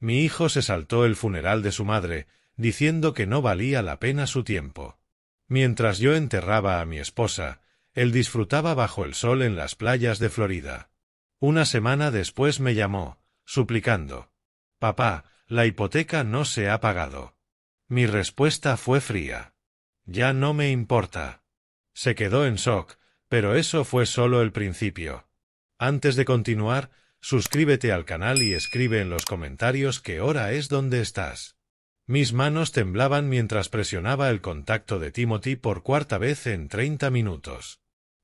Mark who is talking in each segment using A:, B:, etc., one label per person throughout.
A: Mi hijo se saltó el funeral de su madre, diciendo que no valía la pena su tiempo. Mientras yo enterraba a mi esposa, él disfrutaba bajo el sol en las playas de Florida. Una semana después me llamó, suplicando: «Papá, la hipoteca no se ha pagado». Mi respuesta fue fría: «Ya no me importa». Se quedó en shock, pero eso fue solo el principio. Antes de continuar, suscríbete al canal y escribe en los comentarios qué hora es donde estás. Mis manos temblaban mientras presionaba el contacto de Timothy por cuarta vez en 30 minutos.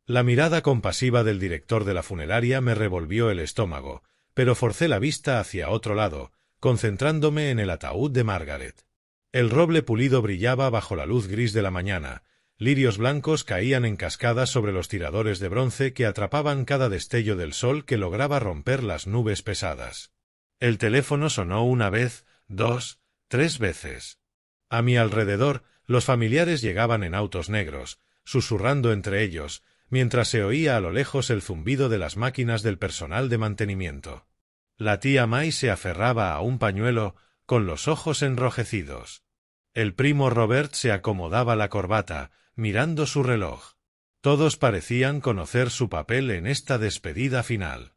A: La mirada compasiva del director de la funeraria me revolvió el estómago, pero forcé la vista hacia otro lado, concentrándome en el ataúd de Margaret. El roble pulido brillaba bajo la luz gris de la mañana. Lirios blancos caían en cascadas sobre los tiradores de bronce que atrapaban cada destello del sol que lograba romper las nubes pesadas. El teléfono sonó una vez, 2, 3 veces. A mi alrededor, los familiares llegaban en autos negros, susurrando entre ellos, mientras se oía a lo lejos el zumbido de las máquinas del personal de mantenimiento. La tía May se aferraba a un pañuelo, con los ojos enrojecidos. El primo Robert se acomodaba la corbata, mirando su reloj. Todos parecían conocer su papel en esta despedida final.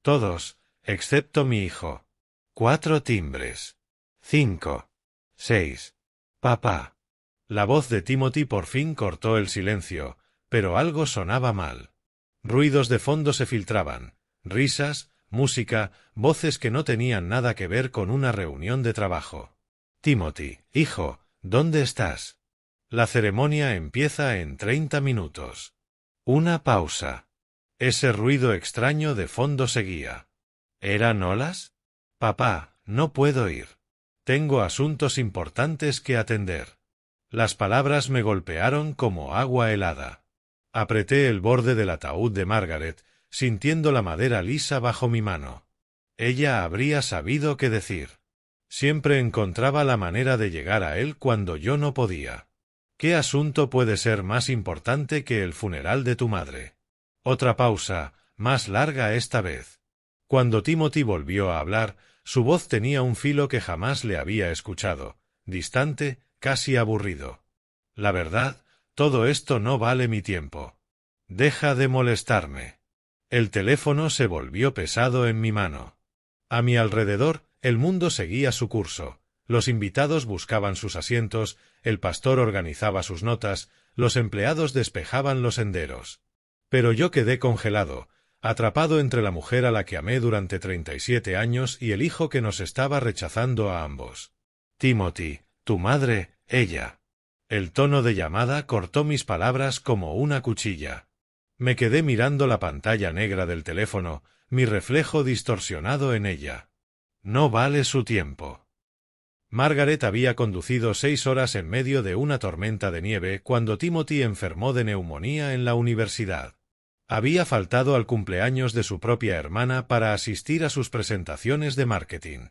A: Todos, excepto mi hijo. 4 timbres. 5. 6. Papá. La voz de Timothy por fin cortó el silencio, pero algo sonaba mal. Ruidos de fondo se filtraban, risas, música, voces que no tenían nada que ver con una reunión de trabajo. Timothy, hijo, ¿dónde estás? La ceremonia empieza en 30 minutos. Una pausa. Ese ruido extraño de fondo seguía. ¿Eran olas? Papá, no puedo ir. Tengo asuntos importantes que atender. Las palabras me golpearon como agua helada. Apreté el borde del ataúd de Margaret, sintiendo la madera lisa bajo mi mano. Ella habría sabido qué decir. Siempre encontraba la manera de llegar a él cuando yo no podía. ¿Qué asunto puede ser más importante que el funeral de tu madre? Otra pausa, más larga esta vez. Cuando Timothy volvió a hablar, su voz tenía un filo que jamás le había escuchado, distante, casi aburrido. La verdad, todo esto no vale mi tiempo. Deja de molestarme. El teléfono se volvió pesado en mi mano. A mi alrededor, el mundo seguía su curso. Los invitados buscaban sus asientos, el pastor organizaba sus notas, los empleados despejaban los senderos. Pero yo quedé congelado, atrapado entre la mujer a la que amé durante 37 años y el hijo que nos estaba rechazando a ambos. Timothy, tu madre, ella. El tono de llamada cortó mis palabras como una cuchilla. Me quedé mirando la pantalla negra del teléfono, mi reflejo distorsionado en ella. No vale su tiempo. Margaret había conducido 6 horas en medio de una tormenta de nieve cuando Timothy enfermó de neumonía en la universidad. Había faltado al cumpleaños de su propia hermana para asistir a sus presentaciones de marketing.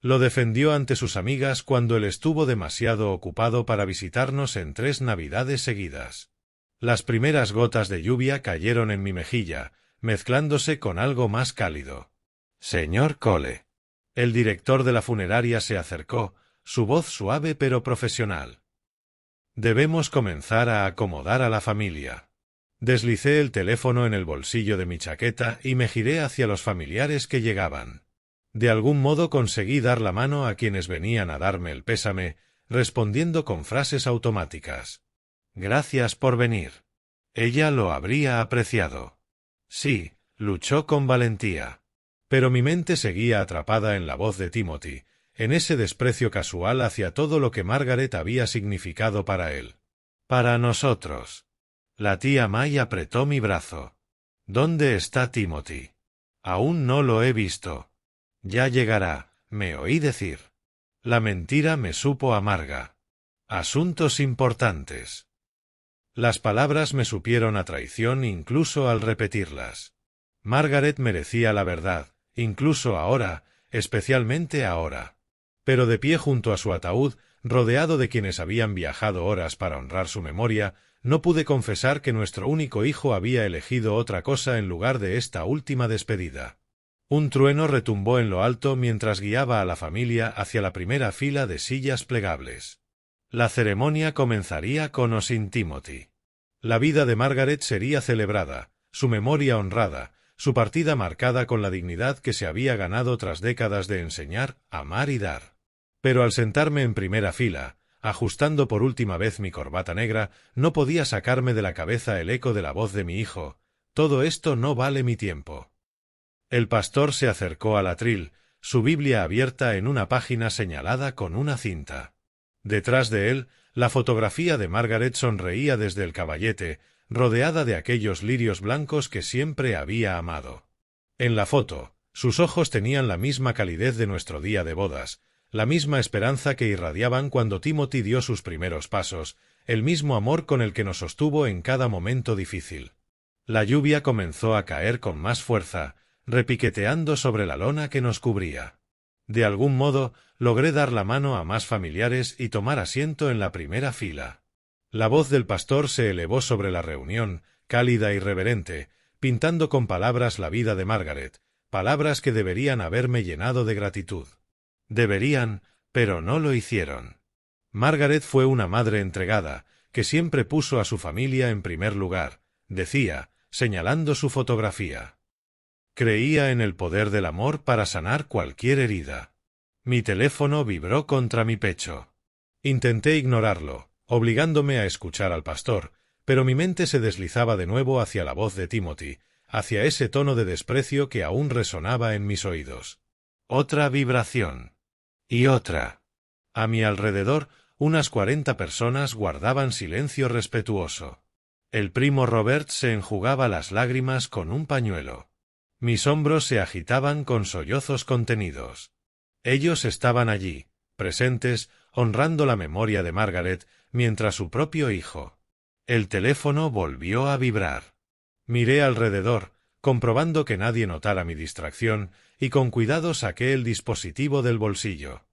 A: Lo defendió ante sus amigas cuando él estuvo demasiado ocupado para visitarnos en 3 navidades seguidas. Las primeras gotas de lluvia cayeron en mi mejilla, mezclándose con algo más cálido. Señor Cole. El director de la funeraria se acercó, su voz suave pero profesional. Debemos comenzar a acomodar a la familia. Deslicé el teléfono en el bolsillo de mi chaqueta y me giré hacia los familiares que llegaban. De algún modo conseguí dar la mano a quienes venían a darme el pésame, respondiendo con frases automáticas. Gracias por venir. Ella lo habría apreciado. Sí, luchó con valentía. Pero mi mente seguía atrapada en la voz de Timothy, en ese desprecio casual hacia todo lo que Margaret había significado para él. Para nosotros. La tía May apretó mi brazo. ¿Dónde está Timothy? Aún no lo he visto. Ya llegará, me oí decir. La mentira me supo amarga. Asuntos importantes. Las palabras me supieron a traición incluso al repetirlas. Margaret merecía la verdad, incluso ahora, especialmente ahora. Pero de pie junto a su ataúd, rodeado de quienes habían viajado horas para honrar su memoria, no pude confesar que nuestro único hijo había elegido otra cosa en lugar de esta última despedida. Un trueno retumbó en lo alto mientras guiaba a la familia hacia la primera fila de sillas plegables. La ceremonia comenzaría con o sin Timothy. La vida de Margaret sería celebrada, su memoria honrada, su partida marcada con la dignidad que se había ganado tras décadas de enseñar, amar y dar. Pero al sentarme en primera fila, ajustando por última vez mi corbata negra, no podía sacarme de la cabeza el eco de la voz de mi hijo: «Todo esto no vale mi tiempo». El pastor se acercó al atril, su Biblia abierta en una página señalada con una cinta. Detrás de él, la fotografía de Margaret sonreía desde el caballete, rodeada de aquellos lirios blancos que siempre había amado. En la foto, sus ojos tenían la misma calidez de nuestro día de bodas, la misma esperanza que irradiaban cuando Timothy dio sus primeros pasos, el mismo amor con el que nos sostuvo en cada momento difícil. La lluvia comenzó a caer con más fuerza, repiqueteando sobre la lona que nos cubría. De algún modo, logré dar la mano a más familiares y tomar asiento en la primera fila. La voz del pastor se elevó sobre la reunión, cálida y reverente, pintando con palabras la vida de Margaret, palabras que deberían haberme llenado de gratitud. Deberían, pero no lo hicieron. Margaret fue una madre entregada, que siempre puso a su familia en primer lugar, decía, señalando su fotografía. Creía en el poder del amor para sanar cualquier herida. Mi teléfono vibró contra mi pecho. Intenté ignorarlo, obligándome a escuchar al pastor, pero mi mente se deslizaba de nuevo hacia la voz de Timothy, hacia ese tono de desprecio que aún resonaba en mis oídos. Otra vibración. Y otra. A mi alrededor, unas 40 personas guardaban silencio respetuoso. El primo Robert se enjugaba las lágrimas con un pañuelo. Mis hombros se agitaban con sollozos contenidos. Ellos estaban allí, presentes, honrando la memoria de Margaret, mientras su propio hijo. El teléfono volvió a vibrar. Miré alrededor, comprobando que nadie notara mi distracción, y con cuidado saqué el dispositivo del bolsillo.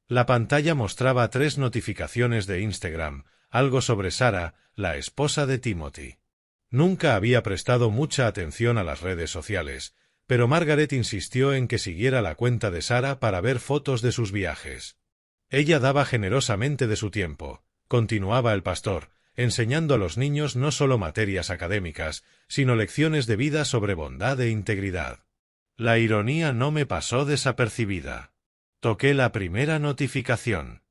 A: La pantalla mostraba 3 notificaciones de Instagram, algo sobre Sarah, la esposa de Timothy. Nunca había prestado mucha atención a las redes sociales, pero Margaret insistió en que siguiera la cuenta de Sarah para ver fotos de sus viajes. Ella daba generosamente de su tiempo, continuaba el pastor, enseñando a los niños no solo materias académicas, sino lecciones de vida sobre bondad e integridad. La ironía no me pasó desapercibida. Toqué la primera notificación.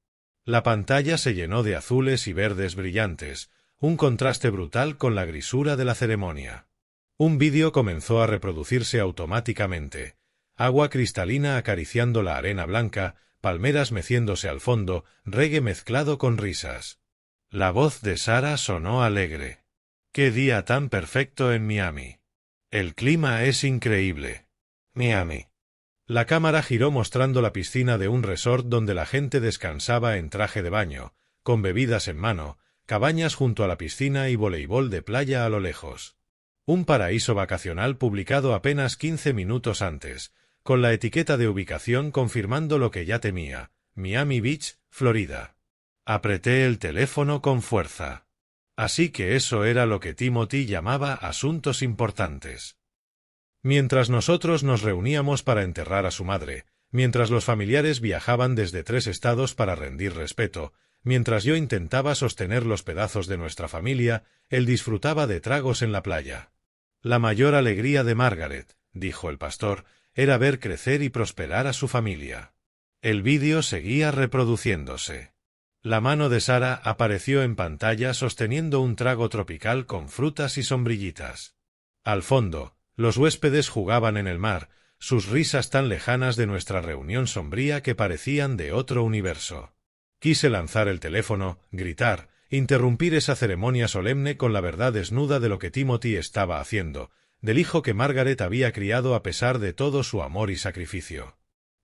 A: La pantalla se llenó de azules y verdes brillantes, un contraste brutal con la grisura de la ceremonia. Un vídeo comenzó a reproducirse automáticamente. Agua cristalina acariciando la arena blanca, palmeras meciéndose al fondo, reggae mezclado con risas. La voz de Sarah sonó alegre. ¡Qué día tan perfecto en Miami! El clima es increíble. Miami. La cámara giró mostrando la piscina de un resort donde la gente descansaba en traje de baño, con bebidas en mano, cabañas junto a la piscina y voleibol de playa a lo lejos. Un paraíso vacacional publicado apenas 15 minutos antes, con la etiqueta de ubicación confirmando lo que ya temía: Miami Beach, Florida. Apreté el teléfono con fuerza. Así que eso era lo que Timothy llamaba asuntos importantes. Mientras nosotros nos reuníamos para enterrar a su madre, mientras los familiares viajaban desde 3 estados para rendir respeto, mientras yo intentaba sostener los pedazos de nuestra familia, él disfrutaba de tragos en la playa. La mayor alegría de Margaret, dijo el pastor, era ver crecer y prosperar a su familia. El vídeo seguía reproduciéndose. La mano de Sarah apareció en pantalla sosteniendo un trago tropical con frutas y sombrillitas. Al fondo, los huéspedes jugaban en el mar, sus risas tan lejanas de nuestra reunión sombría que parecían de otro universo. Quise lanzar el teléfono, gritar, interrumpir esa ceremonia solemne con la verdad desnuda de lo que Timothy estaba haciendo, del hijo que Margaret había criado a pesar de todo su amor y sacrificio.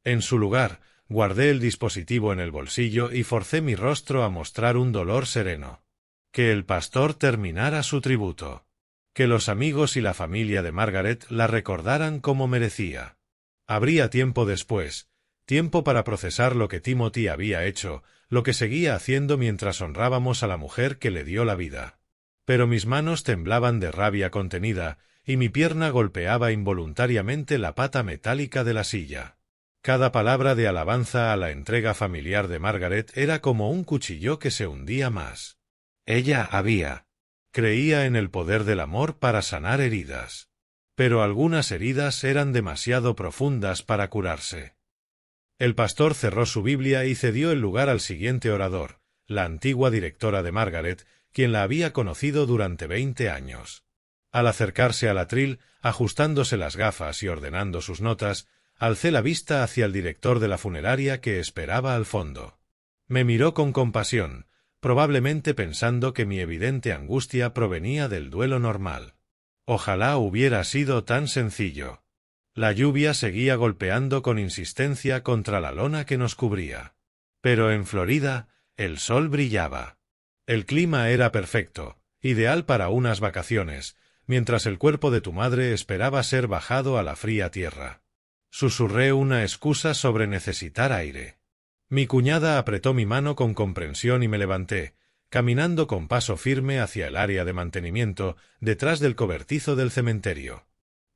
A: En su lugar, guardé el dispositivo en el bolsillo y forcé mi rostro a mostrar un dolor sereno. Que el pastor terminara su tributo. Que los amigos y la familia de Margaret la recordaran como merecía. Habría tiempo después, tiempo para procesar lo que Timothy había hecho, lo que seguía haciendo mientras honrábamos a la mujer que le dio la vida. Pero mis manos temblaban de rabia contenida, y mi pierna golpeaba involuntariamente la pata metálica de la silla. Cada palabra de alabanza a la entrega familiar de Margaret era como un cuchillo que se hundía más. Ella creía en el poder del amor para sanar heridas. Pero algunas heridas eran demasiado profundas para curarse. El pastor cerró su Biblia y cedió el lugar al siguiente orador, la antigua directora de Margaret, quien la había conocido durante 20 años. Al acercarse al atril, ajustándose las gafas y ordenando sus notas, alcé la vista hacia el director de la funeraria que esperaba al fondo. Me miró con compasión, probablemente pensando que mi evidente angustia provenía del duelo normal. Ojalá hubiera sido tan sencillo. La lluvia seguía golpeando con insistencia contra la lona que nos cubría. Pero en Florida, el sol brillaba. El clima era perfecto, ideal para unas vacaciones, mientras el cuerpo de tu madre esperaba ser bajado a la fría tierra. Susurré una excusa sobre necesitar aire. Mi cuñada apretó mi mano con comprensión y me levanté, caminando con paso firme hacia el área de mantenimiento, detrás del cobertizo del cementerio.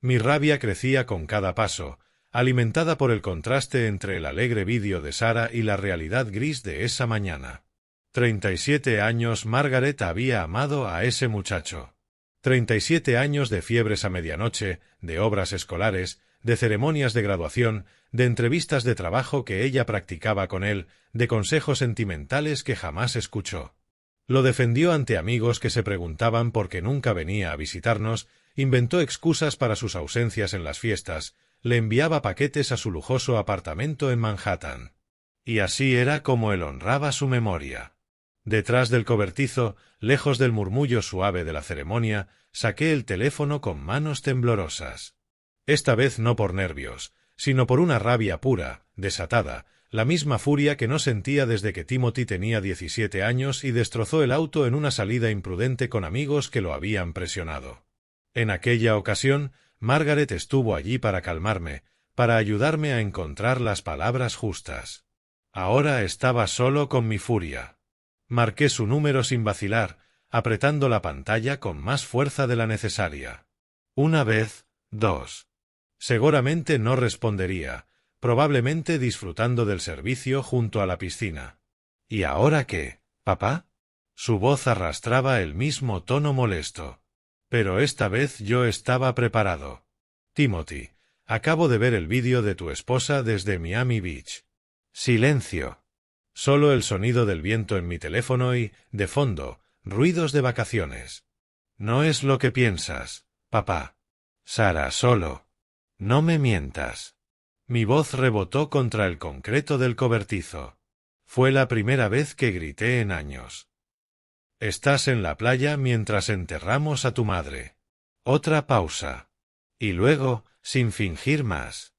A: Mi rabia crecía con cada paso, alimentada por el contraste entre el alegre vídeo de Sara y la realidad gris de esa mañana. 37 años Margaret había amado a ese muchacho. 37 años de fiebres a medianoche, de obras escolares, de ceremonias de graduación, de entrevistas de trabajo que ella practicaba con él, de consejos sentimentales que jamás escuchó. Lo defendió ante amigos que se preguntaban por qué nunca venía a visitarnos, inventó excusas para sus ausencias en las fiestas, le enviaba paquetes a su lujoso apartamento en Manhattan. Y así era como él honraba su memoria. Detrás del cobertizo, lejos del murmullo suave de la ceremonia, saqué el teléfono con manos temblorosas. Esta vez no por nervios, sino por una rabia pura, desatada, la misma furia que no sentía desde que Timothy tenía 17 años y destrozó el auto en una salida imprudente con amigos que lo habían presionado. En aquella ocasión, Margaret estuvo allí para calmarme, para ayudarme a encontrar las palabras justas. Ahora estaba solo con mi furia. Marqué su número sin vacilar, apretando la pantalla con más fuerza de la necesaria. Una vez, dos. Seguramente no respondería, probablemente disfrutando del servicio junto a la piscina. ¿Y ahora qué, papá? Su voz arrastraba el mismo tono molesto. Pero esta vez yo estaba preparado. Timothy, acabo de ver el vídeo de tu esposa desde Miami Beach. Silencio. Solo el sonido del viento en mi teléfono y, de fondo, ruidos de vacaciones. No es lo que piensas, papá. Sara, solo. No me mientas. Mi voz rebotó contra el concreto del cobertizo. Fue la primera vez que grité en años. Estás en la playa mientras enterramos a tu madre. Otra pausa. Y luego, sin fingir más.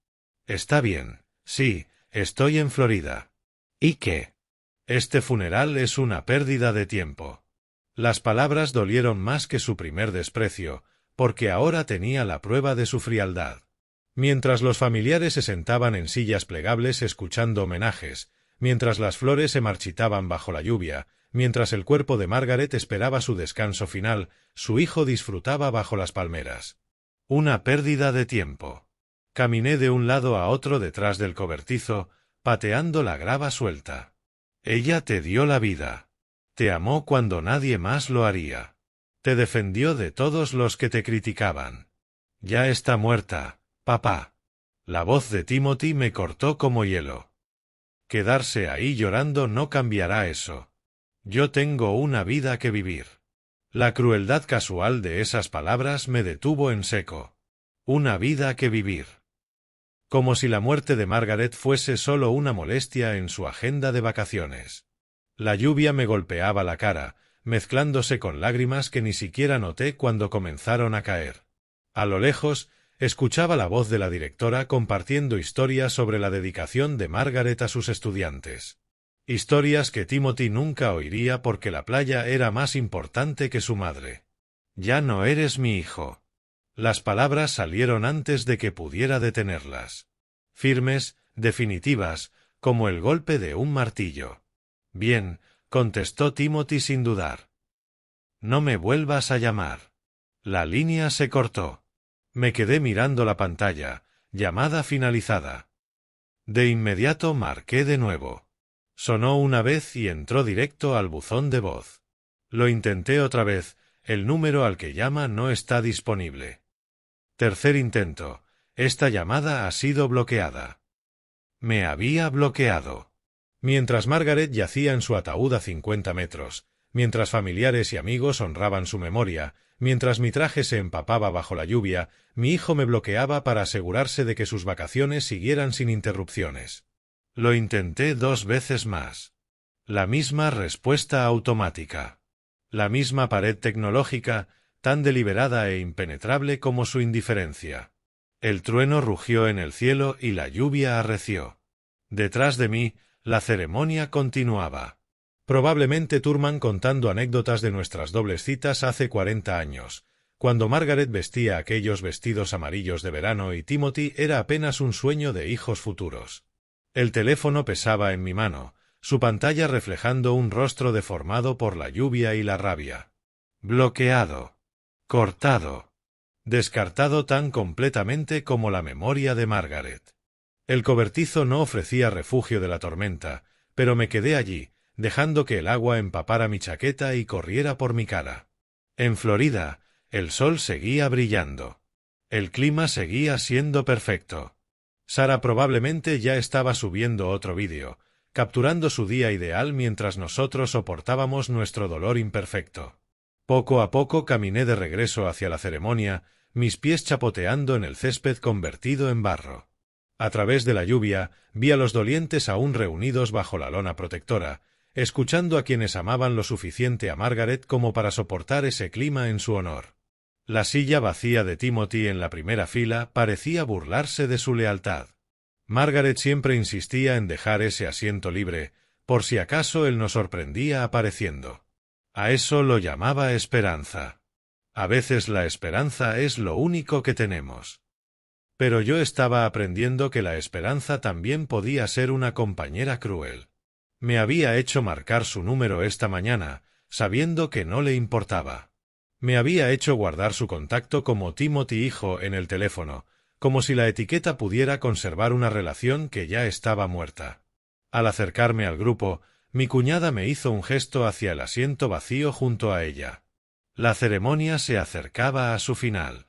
A: Está bien, sí, estoy en Florida. ¿Y qué? Este funeral es una pérdida de tiempo. Las palabras dolieron más que su primer desprecio, porque ahora tenía la prueba de su frialdad. Mientras los familiares se sentaban en sillas plegables escuchando homenajes, mientras las flores se marchitaban bajo la lluvia, mientras el cuerpo de Margaret esperaba su descanso final, su hijo disfrutaba bajo las palmeras. Una pérdida de tiempo. Caminé de un lado a otro detrás del cobertizo, pateando la grava suelta. Ella te dio la vida. Te amó cuando nadie más lo haría. Te defendió de todos los que te criticaban. Ya está muerta, papá. La voz de Timothy me cortó como hielo. Quedarse ahí llorando no cambiará eso. Yo tengo una vida que vivir. La crueldad casual de esas palabras me detuvo en seco. Una vida que vivir. Como si la muerte de Margaret fuese solo una molestia en su agenda de vacaciones. La lluvia me golpeaba la cara, mezclándose con lágrimas que ni siquiera noté cuando comenzaron a caer. A lo lejos, escuchaba la voz de la directora compartiendo historias sobre la dedicación de Margaret a sus estudiantes. Historias que Timothy nunca oiría porque la playa era más importante que su madre. Ya no eres mi hijo. Las palabras salieron antes de que pudiera detenerlas. Firmes, definitivas, como el golpe de un martillo. Bien, contestó Timothy sin dudar. No me vuelvas a llamar. La línea se cortó. Me quedé mirando la pantalla. Llamada finalizada. De inmediato marqué de nuevo. Sonó una vez y entró directo al buzón de voz. Lo intenté otra vez. El número al que llama no está disponible. Tercer intento. Esta llamada ha sido bloqueada. Me había bloqueado. Mientras Margaret yacía en su ataúd a 50 metros, mientras familiares y amigos honraban su memoria, mientras mi traje se empapaba bajo la lluvia, mi hijo me bloqueaba para asegurarse de que sus vacaciones siguieran sin interrupciones. Lo intenté 2 veces más. La misma respuesta automática. La misma pared tecnológica, tan deliberada e impenetrable como su indiferencia. El trueno rugió en el cielo y la lluvia arreció. Detrás de mí, la ceremonia continuaba. Probablemente Turman contando anécdotas de nuestras dobles citas hace 40 años, cuando Margaret vestía aquellos vestidos amarillos de verano y Timothy era apenas un sueño de hijos futuros. El teléfono pesaba en mi mano, su pantalla reflejando un rostro deformado por la lluvia y la rabia. Bloqueado. Cortado. Descartado tan completamente como la memoria de Margaret. El cobertizo no ofrecía refugio de la tormenta, pero me quedé allí, dejando que el agua empapara mi chaqueta y corriera por mi cara. En Florida, el sol seguía brillando. El clima seguía siendo perfecto. Sara probablemente ya estaba subiendo otro vídeo, capturando su día ideal mientras nosotros soportábamos nuestro dolor imperfecto. Poco a poco caminé de regreso hacia la ceremonia, mis pies chapoteando en el césped convertido en barro. A través de la lluvia, vi a los dolientes aún reunidos bajo la lona protectora, escuchando a quienes amaban lo suficiente a Margaret como para soportar ese clima en su honor. La silla vacía de Timothy en la primera fila parecía burlarse de su lealtad. Margaret siempre insistía en dejar ese asiento libre, por si acaso él nos sorprendía apareciendo. A eso lo llamaba esperanza. A veces la esperanza es lo único que tenemos. Pero yo estaba aprendiendo que la esperanza también podía ser una compañera cruel. Me había hecho marcar su número esta mañana, sabiendo que no le importaba. Me había hecho guardar su contacto como Timothy hijo en el teléfono, como si la etiqueta pudiera conservar una relación que ya estaba muerta. Al acercarme al grupo, mi cuñada me hizo un gesto hacia el asiento vacío junto a ella. La ceremonia se acercaba a su final.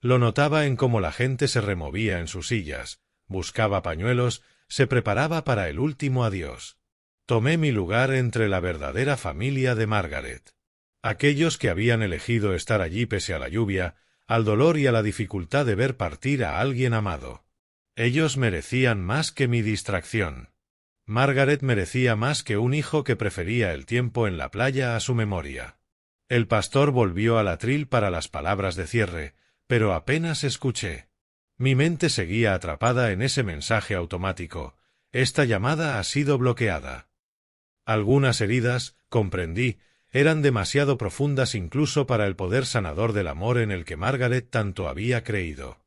A: Lo notaba en cómo la gente se removía en sus sillas, buscaba pañuelos, se preparaba para el último adiós. Tomé mi lugar entre la verdadera familia de Margaret. Aquellos que habían elegido estar allí pese a la lluvia, al dolor y a la dificultad de ver partir a alguien amado. Ellos merecían más que mi distracción. Margaret merecía más que un hijo que prefería el tiempo en la playa a su memoria. El pastor volvió al atril para las palabras de cierre, pero apenas escuché. Mi mente seguía atrapada en ese mensaje automático. Esta llamada ha sido bloqueada. Algunas heridas, comprendí, eran demasiado profundas incluso para el poder sanador del amor en el que Margaret tanto había creído.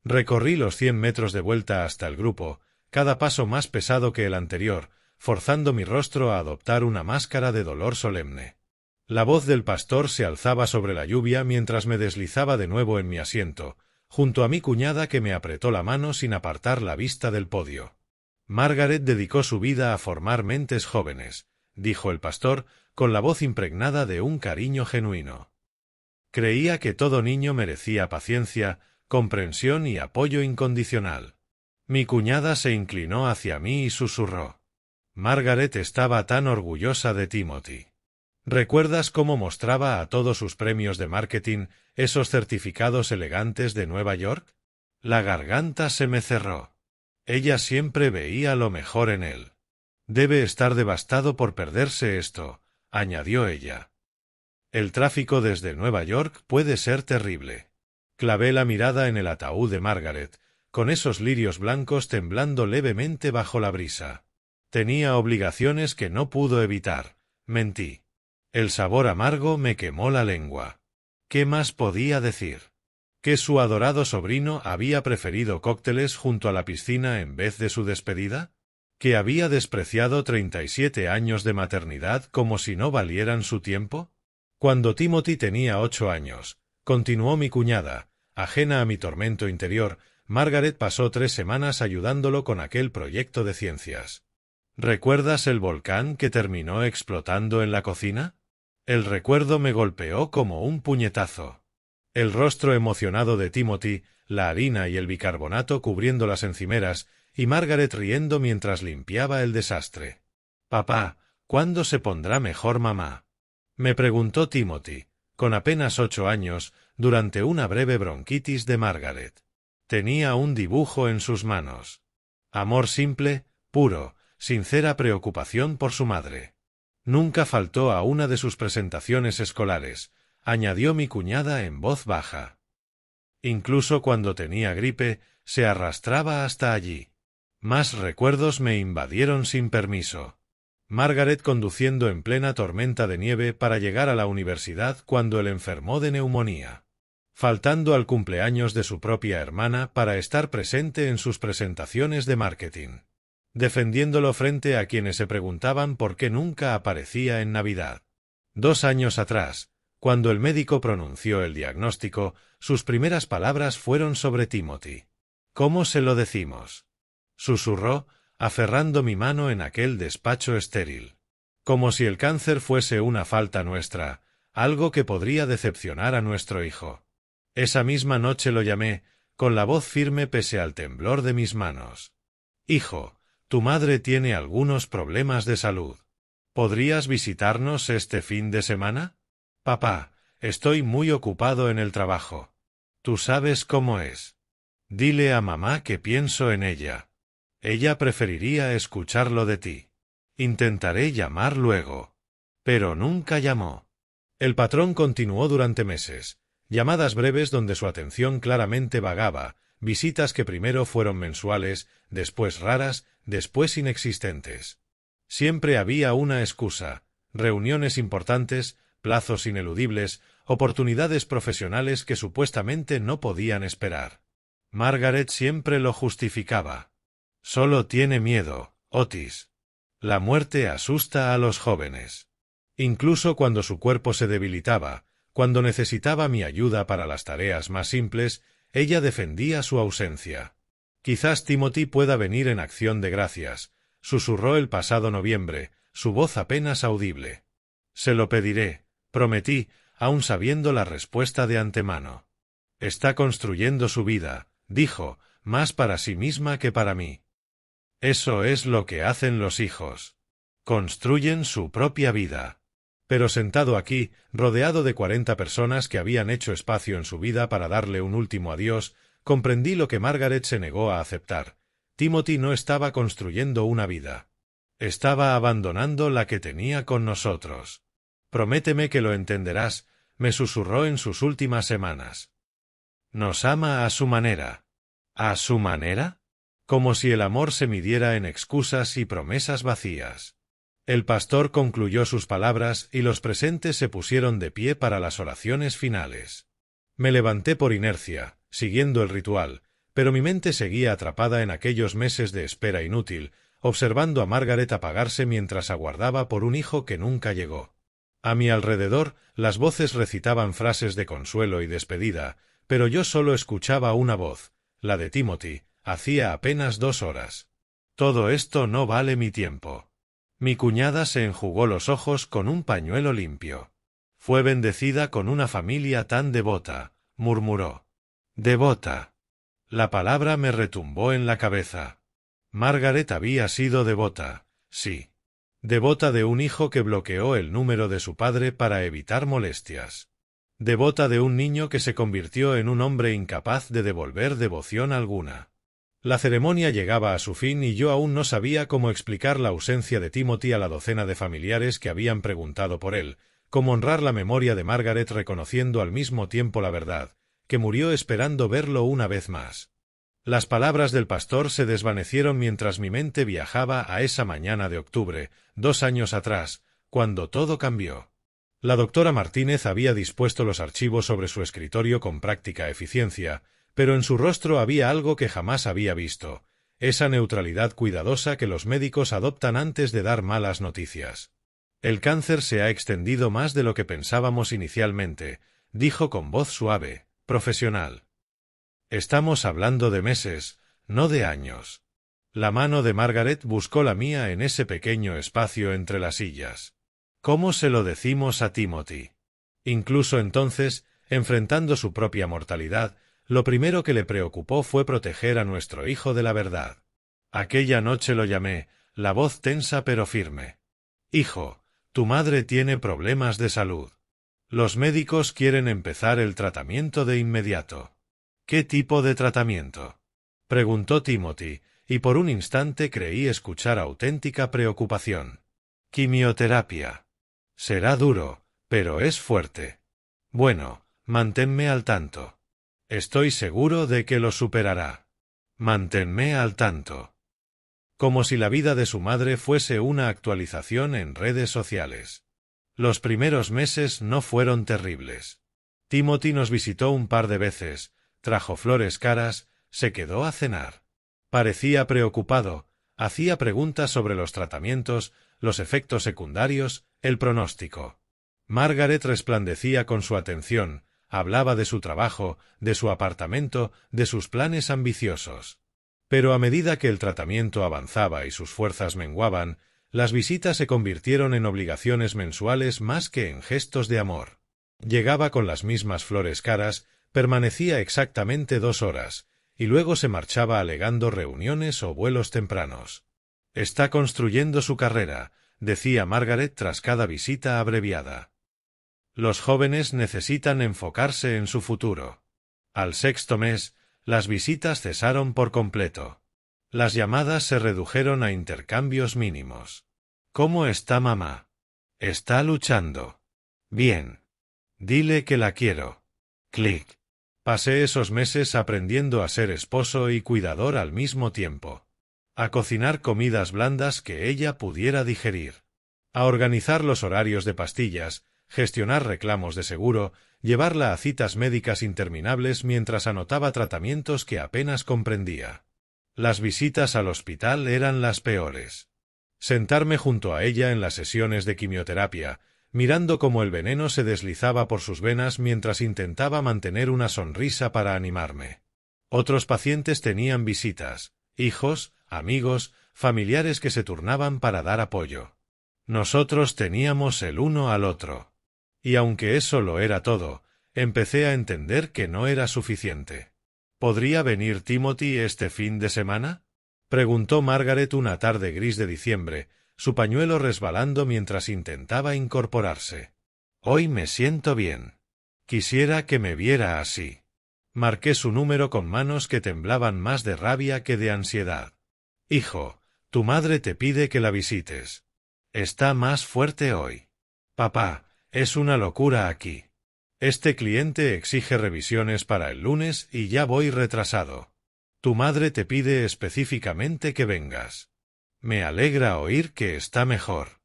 A: Recorrí los 100 metros de vuelta hasta el grupo, cada paso más pesado que el anterior, forzando mi rostro a adoptar una máscara de dolor solemne. La voz del pastor se alzaba sobre la lluvia mientras me deslizaba de nuevo en mi asiento, junto a mi cuñada que me apretó la mano sin apartar la vista del podio. Margaret dedicó su vida a formar mentes jóvenes, dijo el pastor, con la voz impregnada de un cariño genuino. Creía que todo niño merecía paciencia, comprensión y apoyo incondicional. Mi cuñada se inclinó hacia mí y susurró. Margaret estaba tan orgullosa de Timothy. ¿Recuerdas cómo mostraba a todos sus premios de marketing esos certificados elegantes de Nueva York? La garganta se me cerró. Ella siempre veía lo mejor en él. Debe estar devastado por perderse esto, añadió ella. El tráfico desde Nueva York puede ser terrible. Clavé la mirada en el ataúd de Margaret, con esos lirios blancos temblando levemente bajo la brisa. Tenía obligaciones que no pudo evitar. Mentí. El sabor amargo me quemó la lengua. ¿Qué más podía decir? ¿Que su adorado sobrino había preferido cócteles junto a la piscina en vez de su despedida? ¿Que había despreciado 37 años de maternidad como si no valieran su tiempo? Cuando Timothy tenía 8 años, continuó mi cuñada, Ajena a mi tormento interior, Margaret pasó 3 semanas ayudándolo con aquel proyecto de ciencias. ¿Recuerdas el volcán que terminó explotando en la cocina? El recuerdo me golpeó como un puñetazo. El rostro emocionado de Timothy, la harina y el bicarbonato cubriendo las encimeras, y Margaret riendo mientras limpiaba el desastre. «Papá, ¿cuándo se pondrá mejor mamá?», me preguntó Timothy, con apenas 8 años, durante una breve bronquitis de Margaret. Tenía un dibujo en sus manos. Amor simple, puro, sincera preocupación por su madre. Nunca faltó a una de sus presentaciones escolares, añadió mi cuñada en voz baja. Incluso cuando tenía gripe, se arrastraba hasta allí. Más recuerdos me invadieron sin permiso. Margaret conduciendo en plena tormenta de nieve para llegar a la universidad cuando él enfermó de neumonía. Faltando al cumpleaños de su propia hermana para estar presente en sus presentaciones de marketing. Defendiéndolo frente a quienes se preguntaban por qué nunca aparecía en Navidad. 2 años atrás, cuando el médico pronunció el diagnóstico, sus primeras palabras fueron sobre Timothy. «¿Cómo se lo decimos?», susurró, aferrando mi mano en aquel despacho estéril. Como si el cáncer fuese una falta nuestra, algo que podría decepcionar a nuestro hijo. Esa misma noche lo llamé, con la voz firme pese al temblor de mis manos. «Hijo, tu madre tiene algunos problemas de salud. ¿Podrías visitarnos este fin de semana? Papá, estoy muy ocupado en el trabajo. Tú sabes cómo es. Dile a mamá que pienso en ella. Ella preferiría escucharlo de ti. Intentaré llamar luego». Pero nunca llamó. El patrón continuó durante meses. Llamadas breves donde su atención claramente vagaba, visitas que primero fueron mensuales, después raras, después inexistentes. Siempre había una excusa: reuniones importantes, plazos ineludibles, oportunidades profesionales que supuestamente no podían esperar. Margaret siempre lo justificaba. «Solo tiene miedo, Otis. La muerte asusta a los jóvenes». Incluso cuando su cuerpo se debilitaba, cuando necesitaba mi ayuda para las tareas más simples, ella defendía su ausencia. «Quizás Timothy pueda venir en acción de gracias», susurró el pasado noviembre, su voz apenas audible. «Se lo pediré», prometí, aun sabiendo la respuesta de antemano. «Está construyendo su vida», dijo, más para sí misma que para mí. Eso es lo que hacen los hijos. Construyen su propia vida. Pero sentado aquí, rodeado de 40 personas que habían hecho espacio en su vida para darle un último adiós, comprendí lo que Margaret se negó a aceptar. Timothy no estaba construyendo una vida. Estaba abandonando la que tenía con nosotros. «Prométeme que lo entenderás», me susurró en sus últimas semanas. «Nos ama a su manera». ¿A su manera? Como si el amor se midiera en excusas y promesas vacías. El pastor concluyó sus palabras y los presentes se pusieron de pie para las oraciones finales. Me levanté por inercia, siguiendo el ritual, pero mi mente seguía atrapada en aquellos meses de espera inútil, observando a Margaret apagarse mientras aguardaba por un hijo que nunca llegó. A mi alrededor, las voces recitaban frases de consuelo y despedida, pero yo solo escuchaba una voz, la de Timothy, hacía apenas 2 horas. «Todo esto no vale mi tiempo». Mi cuñada se enjugó los ojos con un pañuelo limpio. «Fue bendecida con una familia tan devota», murmuró. «Devota». La palabra me retumbó en la cabeza. Margaret había sido devota, sí. Devota de un hijo que bloqueó el número de su padre para evitar molestias. Devota de un niño que se convirtió en un hombre incapaz de devolver devoción alguna. La ceremonia llegaba a su fin y yo aún no sabía cómo explicar la ausencia de Timothy a la docena de familiares que habían preguntado por él, cómo honrar la memoria de Margaret reconociendo al mismo tiempo la verdad, que murió esperando verlo una vez más. Las palabras del pastor se desvanecieron mientras mi mente viajaba a esa mañana de octubre, 2 años atrás, cuando todo cambió. La doctora Martínez había dispuesto los archivos sobre su escritorio con práctica eficiencia, pero en su rostro había algo que jamás había visto, esa neutralidad cuidadosa que los médicos adoptan antes de dar malas noticias. «El cáncer se ha extendido más de lo que pensábamos inicialmente», dijo con voz suave, profesional. Estamos hablando de meses, no de años. La mano de Margaret buscó la mía en ese pequeño espacio entre las sillas. ¿Cómo se lo decimos a Timothy? Incluso entonces, enfrentando su propia mortalidad, lo primero que le preocupó fue proteger a nuestro hijo de la verdad. Aquella noche lo llamé, la voz tensa pero firme. Hijo, tu madre tiene problemas de salud. Los médicos quieren empezar el tratamiento de inmediato. ¿Qué tipo de tratamiento? Preguntó Timothy, y por un instante creí escuchar auténtica preocupación. Quimioterapia. Será duro, pero es fuerte. Bueno, manténme al tanto. Estoy seguro de que lo superará. Manténme al tanto. Como si la vida de su madre fuese una actualización en redes sociales. Los primeros meses no fueron terribles. Timothy nos visitó un par de veces, trajo flores caras, se quedó a cenar. Parecía preocupado, hacía preguntas sobre los tratamientos, los efectos secundarios, el pronóstico. Margaret resplandecía con su atención, hablaba de su trabajo, de su apartamento, de sus planes ambiciosos. Pero a medida que el tratamiento avanzaba y sus fuerzas menguaban, las visitas se convirtieron en obligaciones mensuales más que en gestos de amor. Llegaba con las mismas flores caras, permanecía exactamente 2 horas, y luego se marchaba alegando reuniones o vuelos tempranos. Está construyendo su carrera, decía Margaret tras cada visita abreviada. Los jóvenes necesitan enfocarse en su futuro. Al 6.º mes, las visitas cesaron por completo. Las llamadas se redujeron a intercambios mínimos. ¿Cómo está mamá? Está luchando. Bien. Dile que la quiero. Clic. Pasé esos meses aprendiendo a ser esposo y cuidador al mismo tiempo. A cocinar comidas blandas que ella pudiera digerir. A organizar los horarios de pastillas, gestionar reclamos de seguro, llevarla a citas médicas interminables mientras anotaba tratamientos que apenas comprendía. Las visitas al hospital eran las peores. Sentarme junto a ella en las sesiones de quimioterapia, mirando cómo el veneno se deslizaba por sus venas mientras intentaba mantener una sonrisa para animarme. Otros pacientes tenían visitas, hijos, amigos, familiares que se turnaban para dar apoyo. Nosotros teníamos el uno al otro. Y aunque eso lo era todo, empecé a entender que no era suficiente. ¿Podría venir Timothy este fin de semana? Preguntó Margaret una tarde gris de diciembre, su pañuelo resbalando mientras intentaba incorporarse. Hoy me siento bien. Quisiera que me viera así. Marqué su número con manos que temblaban más de rabia que de ansiedad. Hijo, tu madre te pide que la visites. Está más fuerte hoy. Papá, es una locura aquí. Este cliente exige revisiones para el lunes y ya voy retrasado. Tu madre te pide específicamente que vengas. Me alegra oír que está mejor.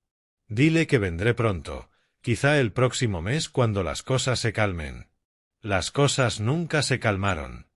A: Dile que vendré pronto, quizá el próximo mes cuando las cosas se calmen. Las cosas nunca se calmaron.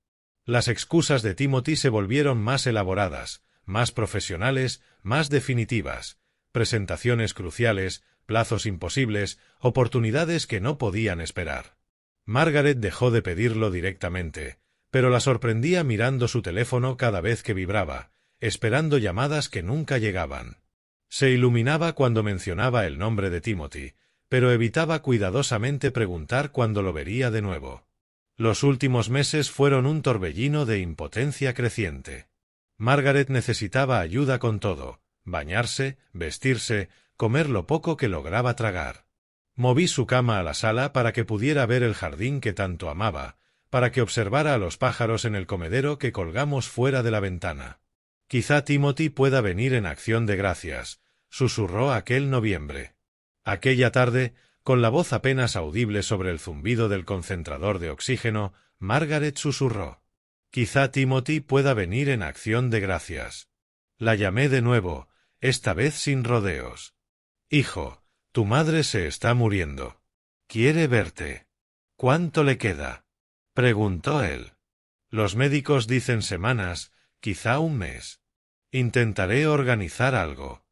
A: Las excusas de Timothy se volvieron más elaboradas, más profesionales, más definitivas. Presentaciones cruciales, plazos imposibles, oportunidades que no podían esperar. Margaret dejó de pedirlo directamente, pero la sorprendía mirando su teléfono cada vez que vibraba, esperando llamadas que nunca llegaban. Se iluminaba cuando mencionaba el nombre de Timothy, pero evitaba cuidadosamente preguntar cuándo lo vería de nuevo. Los últimos meses fueron un torbellino de impotencia creciente. Margaret necesitaba ayuda con todo: bañarse, vestirse, comer lo poco que lograba tragar. Moví su cama a la sala para que pudiera ver el jardín que tanto amaba, para que observara a los pájaros en el comedero que colgamos fuera de la ventana. Quizá Timothy pueda venir en acción de gracias, susurró aquel noviembre. Aquella tarde, con la voz apenas audible sobre el zumbido del concentrador de oxígeno, Margaret susurró. Quizá Timothy pueda venir en acción de gracias. La llamé de nuevo, esta vez sin rodeos. Hijo, tu madre se está muriendo. Quiere verte. ¿Cuánto le queda? Preguntó él. Los médicos dicen semanas, quizá un mes. Intentaré organizar algo.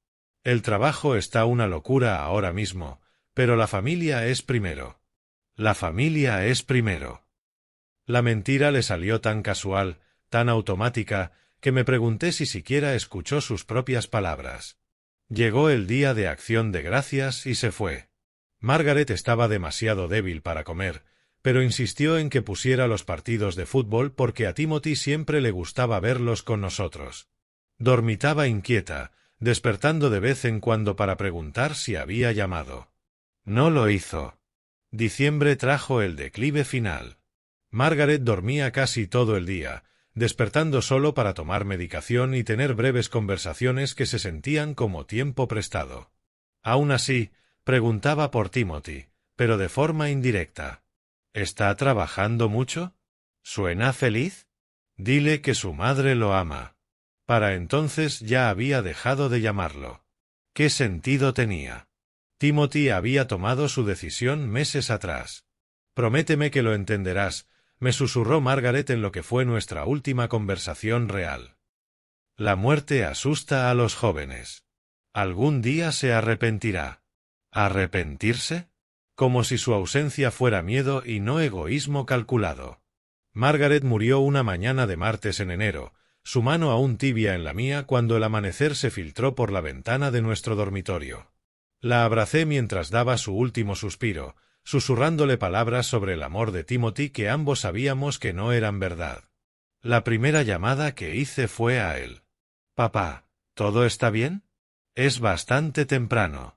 A: El trabajo está una locura ahora mismo, pero la familia es primero. La familia es primero. La mentira le salió tan casual, tan automática, que me pregunté si siquiera escuchó sus propias palabras. Llegó el día de Acción de Gracias y se fue. Margaret estaba demasiado débil para comer, pero insistió en que pusiera los partidos de fútbol porque a Timothy siempre le gustaba verlos con nosotros. Dormitaba inquieta, despertando de vez en cuando para preguntar si había llamado. No lo hizo. Diciembre trajo el declive final. Margaret dormía casi todo el día, despertando solo para tomar medicación y tener breves conversaciones que se sentían como tiempo prestado. Aún así, preguntaba por Timothy, pero de forma indirecta. ¿Está trabajando mucho? ¿Suena feliz? Dile que su madre lo ama. Para entonces ya había dejado de llamarlo. ¿Qué sentido tenía? Timothy había tomado su decisión meses atrás. Prométeme que lo entenderás, me susurró Margaret en lo que fue nuestra última conversación real. La muerte asusta a los jóvenes. Algún día se arrepentirá. ¿Arrepentirse? Como si su ausencia fuera miedo y no egoísmo calculado. Margaret murió una mañana de martes en enero, su mano aún tibia en la mía cuando el amanecer se filtró por la ventana de nuestro dormitorio. La abracé mientras daba su último suspiro, susurrándole palabras sobre el amor de Timothy que ambos sabíamos que no eran verdad. La primera llamada que hice fue a él. «Papá, ¿todo está bien? Es bastante temprano».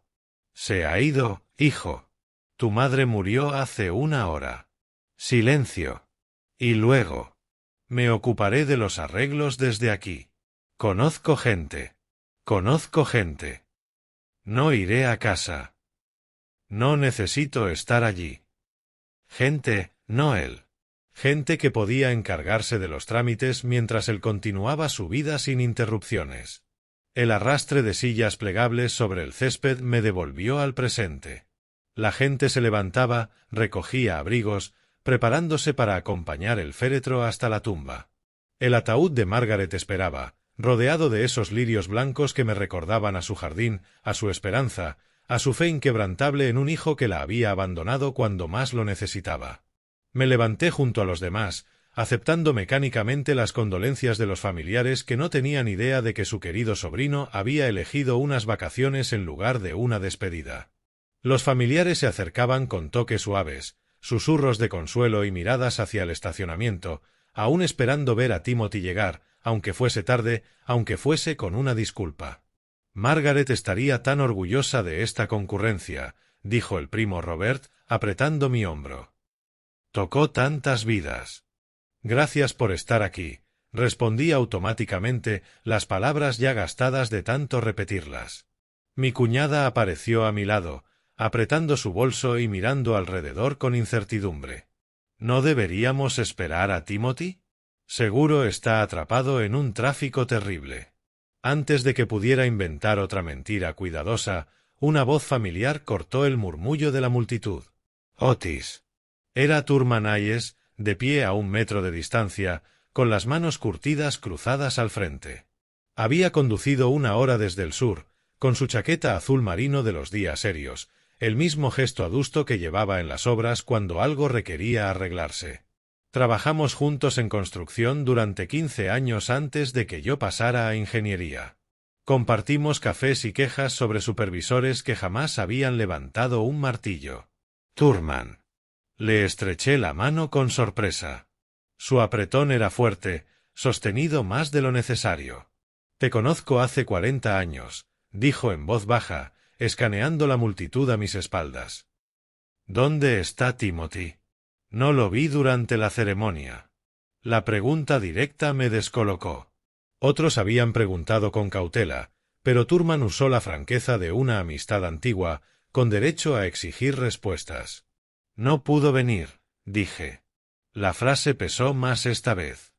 A: «Se ha ido, hijo. Tu madre murió hace 1 hora». Silencio. Y luego. «Me ocuparé de los arreglos desde aquí. Conozco gente. No iré a casa. No necesito estar allí». Gente, no él. Gente que podía encargarse de los trámites mientras él continuaba su vida sin interrupciones. El arrastre de sillas plegables sobre el césped me devolvió al presente. La gente se levantaba, recogía abrigos, preparándose para acompañar el féretro hasta la tumba. El ataúd de Margaret esperaba, rodeado de esos lirios blancos que me recordaban a su jardín, a su esperanza, a su fe inquebrantable en un hijo que la había abandonado cuando más lo necesitaba. Me levanté junto a los demás, aceptando mecánicamente las condolencias de los familiares que no tenían idea de que su querido sobrino había elegido unas vacaciones en lugar de una despedida. Los familiares se acercaban con toques suaves, susurros de consuelo y miradas hacia el estacionamiento, aún esperando ver a Timothy llegar, aunque fuese tarde, aunque fuese con una disculpa. Margaret estaría tan orgullosa de esta concurrencia, dijo el primo Robert, apretando mi hombro. Tocó tantas vidas. Gracias por estar aquí, respondí automáticamente, las palabras ya gastadas de tanto repetirlas. Mi cuñada apareció a mi lado, apretando su bolso y mirando alrededor con incertidumbre. ¿No deberíamos esperar a Timothy? Seguro está atrapado en un tráfico terrible. Antes de que pudiera inventar otra mentira cuidadosa, una voz familiar cortó el murmullo de la multitud. Otis. Era Thurman Hayes, de pie a 1 metro de distancia, con las manos curtidas cruzadas al frente. Había conducido 1 hora desde el sur, con su chaqueta azul marino de los días serios, el mismo gesto adusto que llevaba en las obras cuando algo requería arreglarse. Trabajamos juntos en construcción durante 15 años antes de que yo pasara a ingeniería. Compartimos cafés y quejas sobre supervisores que jamás habían levantado un martillo. Thurman. Le estreché la mano con sorpresa. Su apretón era fuerte, sostenido más de lo necesario. Te conozco hace 40 años, dijo en voz baja, escaneando la multitud a mis espaldas. ¿Dónde está Timothy? No lo vi durante la ceremonia. La pregunta directa me descolocó. Otros habían preguntado con cautela, pero Thurman usó la franqueza de una amistad antigua, con derecho a exigir respuestas. No pudo venir, dije. La frase pesó más esta vez.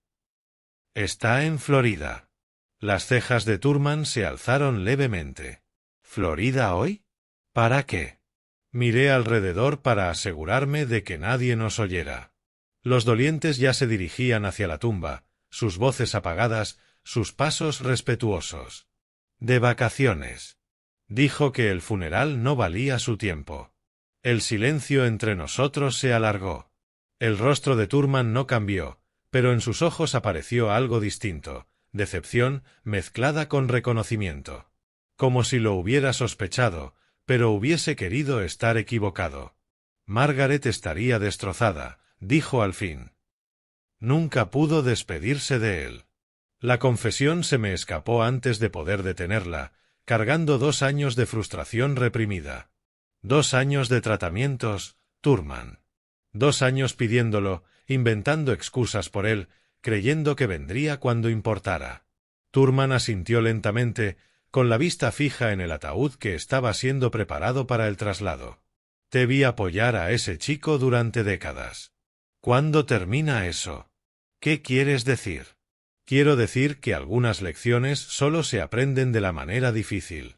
A: Está en Florida. Las cejas de Thurman se alzaron levemente. ¿Florida hoy? ¿Para qué? Miré alrededor para asegurarme de que nadie nos oyera. Los dolientes ya se dirigían hacia la tumba, sus voces apagadas, sus pasos respetuosos. De vacaciones. Dijo que el funeral no valía su tiempo. El silencio entre nosotros se alargó. El rostro de Thurman no cambió, pero en sus ojos apareció algo distinto, decepción mezclada con reconocimiento. Como si lo hubiera sospechado, pero hubiese querido estar equivocado. Margaret estaría destrozada, dijo al fin. Nunca pudo despedirse de él. La confesión se me escapó antes de poder detenerla, cargando 2 años de frustración reprimida. 2 años de tratamientos, Thurman. 2 años pidiéndolo, inventando excusas por él, creyendo que vendría cuando importara. Thurman asintió lentamente, con la vista fija en el ataúd que estaba siendo preparado para el traslado. Te vi apoyar a ese chico durante décadas. ¿Cuándo termina eso? ¿Qué quieres decir? Quiero decir que algunas lecciones solo se aprenden de la manera difícil.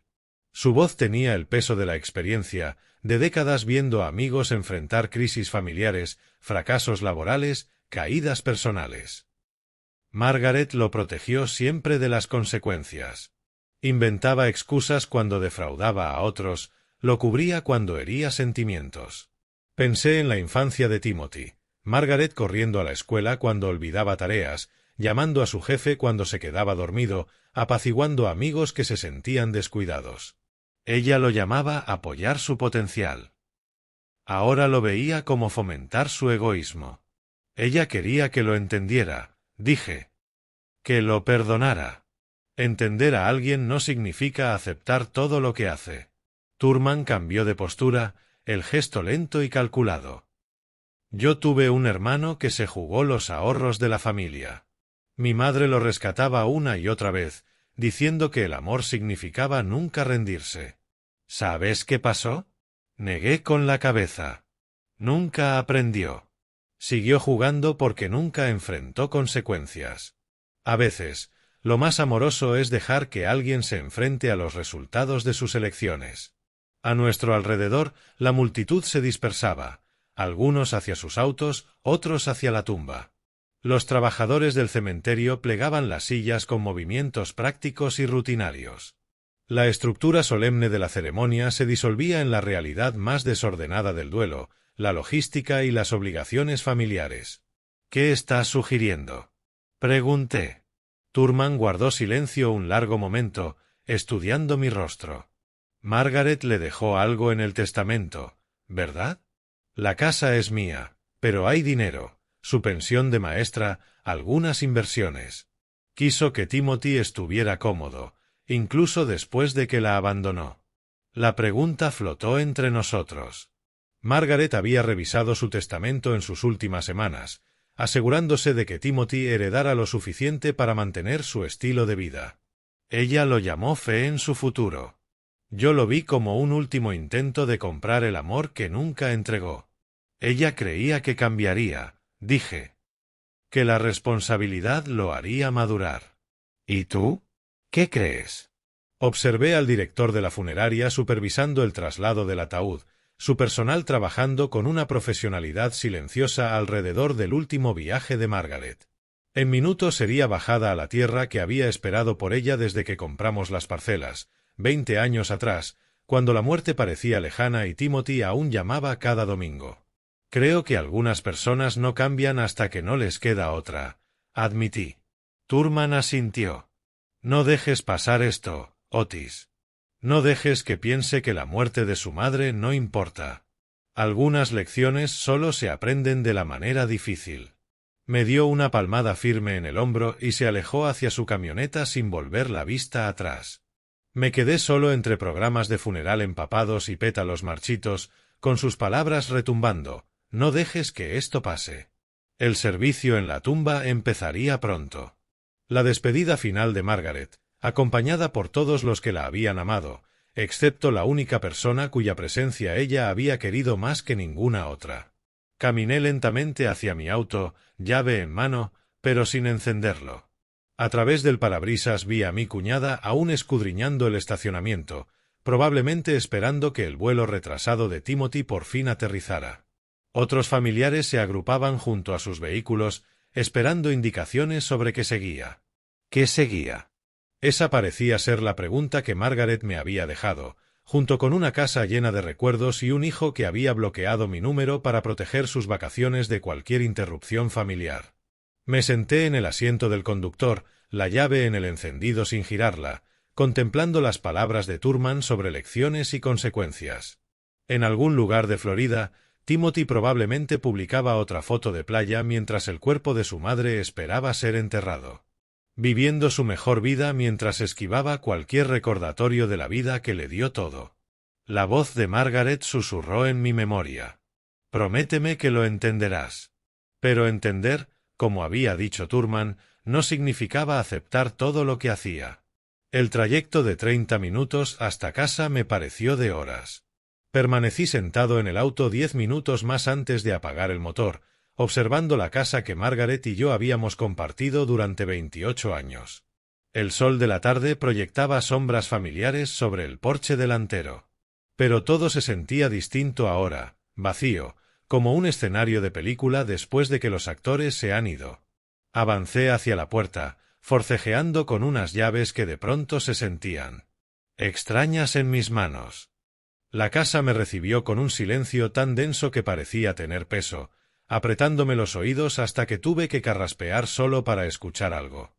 A: Su voz tenía el peso de la experiencia, de décadas viendo a amigos enfrentar crisis familiares, fracasos laborales, caídas personales. Margaret lo protegió siempre de las consecuencias. Inventaba excusas cuando defraudaba a otros, lo cubría cuando hería sentimientos. Pensé en la infancia de Timothy, Margaret corriendo a la escuela cuando olvidaba tareas, llamando a su jefe cuando se quedaba dormido, apaciguando a amigos que se sentían descuidados. Ella lo llamaba apoyar su potencial. Ahora lo veía como fomentar su egoísmo. Ella quería que lo entendiera, dije. Que lo perdonara. Entender a alguien no significa aceptar todo lo que hace. Thurman cambió de postura, el gesto lento y calculado. Yo tuve un hermano que se jugó los ahorros de la familia. Mi madre lo rescataba una y otra vez, diciendo que el amor significaba nunca rendirse. ¿Sabes qué pasó? Negué con la cabeza. Nunca aprendió. Siguió jugando porque nunca enfrentó consecuencias. A veces, lo más amoroso es dejar que alguien se enfrente a los resultados de sus elecciones. A nuestro alrededor, la multitud se dispersaba, algunos hacia sus autos, otros hacia la tumba. Los trabajadores del cementerio plegaban las sillas con movimientos prácticos y rutinarios. La estructura solemne de la ceremonia se disolvía en la realidad más desordenada del duelo, la logística y las obligaciones familiares. ¿Qué estás sugiriendo? Pregunté. Thurman guardó silencio un largo momento, estudiando mi rostro. Margaret le dejó algo en el testamento, ¿verdad? La casa es mía, pero hay dinero, su pensión de maestra, algunas inversiones. Quiso que Timothy estuviera cómodo, incluso después de que la abandonó. La pregunta flotó entre nosotros. Margaret había revisado su testamento en sus últimas semanas, asegurándose de que Timothy heredara lo suficiente para mantener su estilo de vida. Ella lo llamó fe en su futuro. Yo lo vi como un último intento de comprar el amor que nunca entregó. Ella creía que cambiaría, dije. Que la responsabilidad lo haría madurar. ¿Y tú? ¿Qué crees? Observé al director de la funeraria supervisando el traslado del ataúd, su personal trabajando con una profesionalidad silenciosa alrededor del último viaje de Margaret. En minutos sería bajada a la tierra que había esperado por ella desde que compramos las parcelas, 20 años atrás, cuando la muerte parecía lejana y Timothy aún llamaba cada domingo. Creo que algunas personas no cambian hasta que no les queda otra, admití. Thurman asintió. No dejes pasar esto, Otis. No dejes que piense que la muerte de su madre no importa. Algunas lecciones solo se aprenden de la manera difícil. Me dio una palmada firme en el hombro y se alejó hacia su camioneta sin volver la vista atrás. Me quedé solo entre programas de funeral empapados y pétalos marchitos, con sus palabras retumbando, no dejes que esto pase. El servicio en la tumba empezaría pronto. La despedida final de Margaret, acompañada por todos los que la habían amado, excepto la única persona cuya presencia ella había querido más que ninguna otra. Caminé lentamente hacia mi auto, llave en mano, pero sin encenderlo. A través del parabrisas vi a mi cuñada aún escudriñando el estacionamiento, probablemente esperando que el vuelo retrasado de Timothy por fin aterrizara. Otros familiares se agrupaban junto a sus vehículos, esperando indicaciones sobre qué seguía. ¿Qué seguía? Esa parecía ser la pregunta que Margaret me había dejado, junto con una casa llena de recuerdos y un hijo que había bloqueado mi número para proteger sus vacaciones de cualquier interrupción familiar. Me senté en el asiento del conductor, la llave en el encendido sin girarla, contemplando las palabras de Thurman sobre lecciones y consecuencias. En algún lugar de Florida, Timothy probablemente publicaba otra foto de playa mientras el cuerpo de su madre esperaba ser enterrado. Viviendo su mejor vida mientras esquivaba cualquier recordatorio de la vida que le dio todo. La voz de Margaret susurró en mi memoria. Prométeme que lo entenderás. Pero entender, como había dicho Thurman, no significaba aceptar todo lo que hacía. El trayecto de 30 minutos hasta casa me pareció de horas. Permanecí sentado en el auto 10 minutos más antes de apagar el motor, observando la casa que Margaret y yo habíamos compartido durante 28 años. El sol de la tarde proyectaba sombras familiares sobre el porche delantero. Pero todo se sentía distinto ahora, vacío, como un escenario de película después de que los actores se han ido. Avancé hacia la puerta, forcejeando con unas llaves que de pronto se sentían extrañas en mis manos. La casa me recibió con un silencio tan denso que parecía tener peso, apretándome los oídos hasta que tuve que carraspear solo para escuchar algo.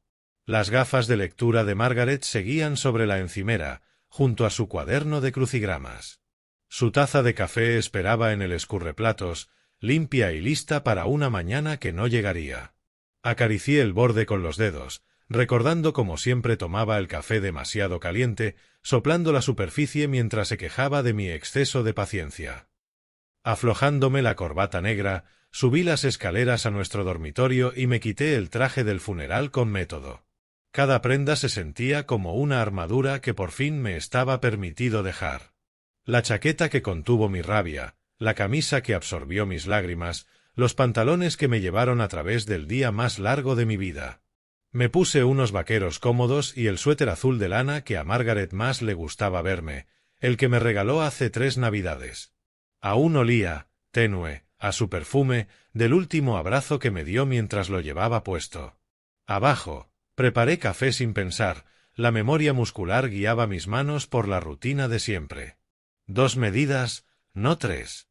A: Las gafas de lectura de Margaret seguían sobre la encimera, junto a su cuaderno de crucigramas. Su taza de café esperaba en el escurreplatos, limpia y lista para una mañana que no llegaría. Acaricié el borde con los dedos, recordando como siempre tomaba el café demasiado caliente, soplando la superficie mientras se quejaba de mi exceso de paciencia. Aflojándome la corbata negra, subí las escaleras a nuestro dormitorio y me quité el traje del funeral con método. Cada prenda se sentía como una armadura que por fin me estaba permitido dejar. La chaqueta que contuvo mi rabia, la camisa que absorbió mis lágrimas, los pantalones que me llevaron a través del día más largo de mi vida. Me puse unos vaqueros cómodos y el suéter azul de lana que a Margaret más le gustaba verme, el que me regaló hace 3 Navidades. Aún olía, tenue, a su perfume, del último abrazo que me dio mientras lo llevaba puesto. Abajo, preparé café sin pensar, la memoria muscular guiaba mis manos por la rutina de siempre. 2 medidas, no 3.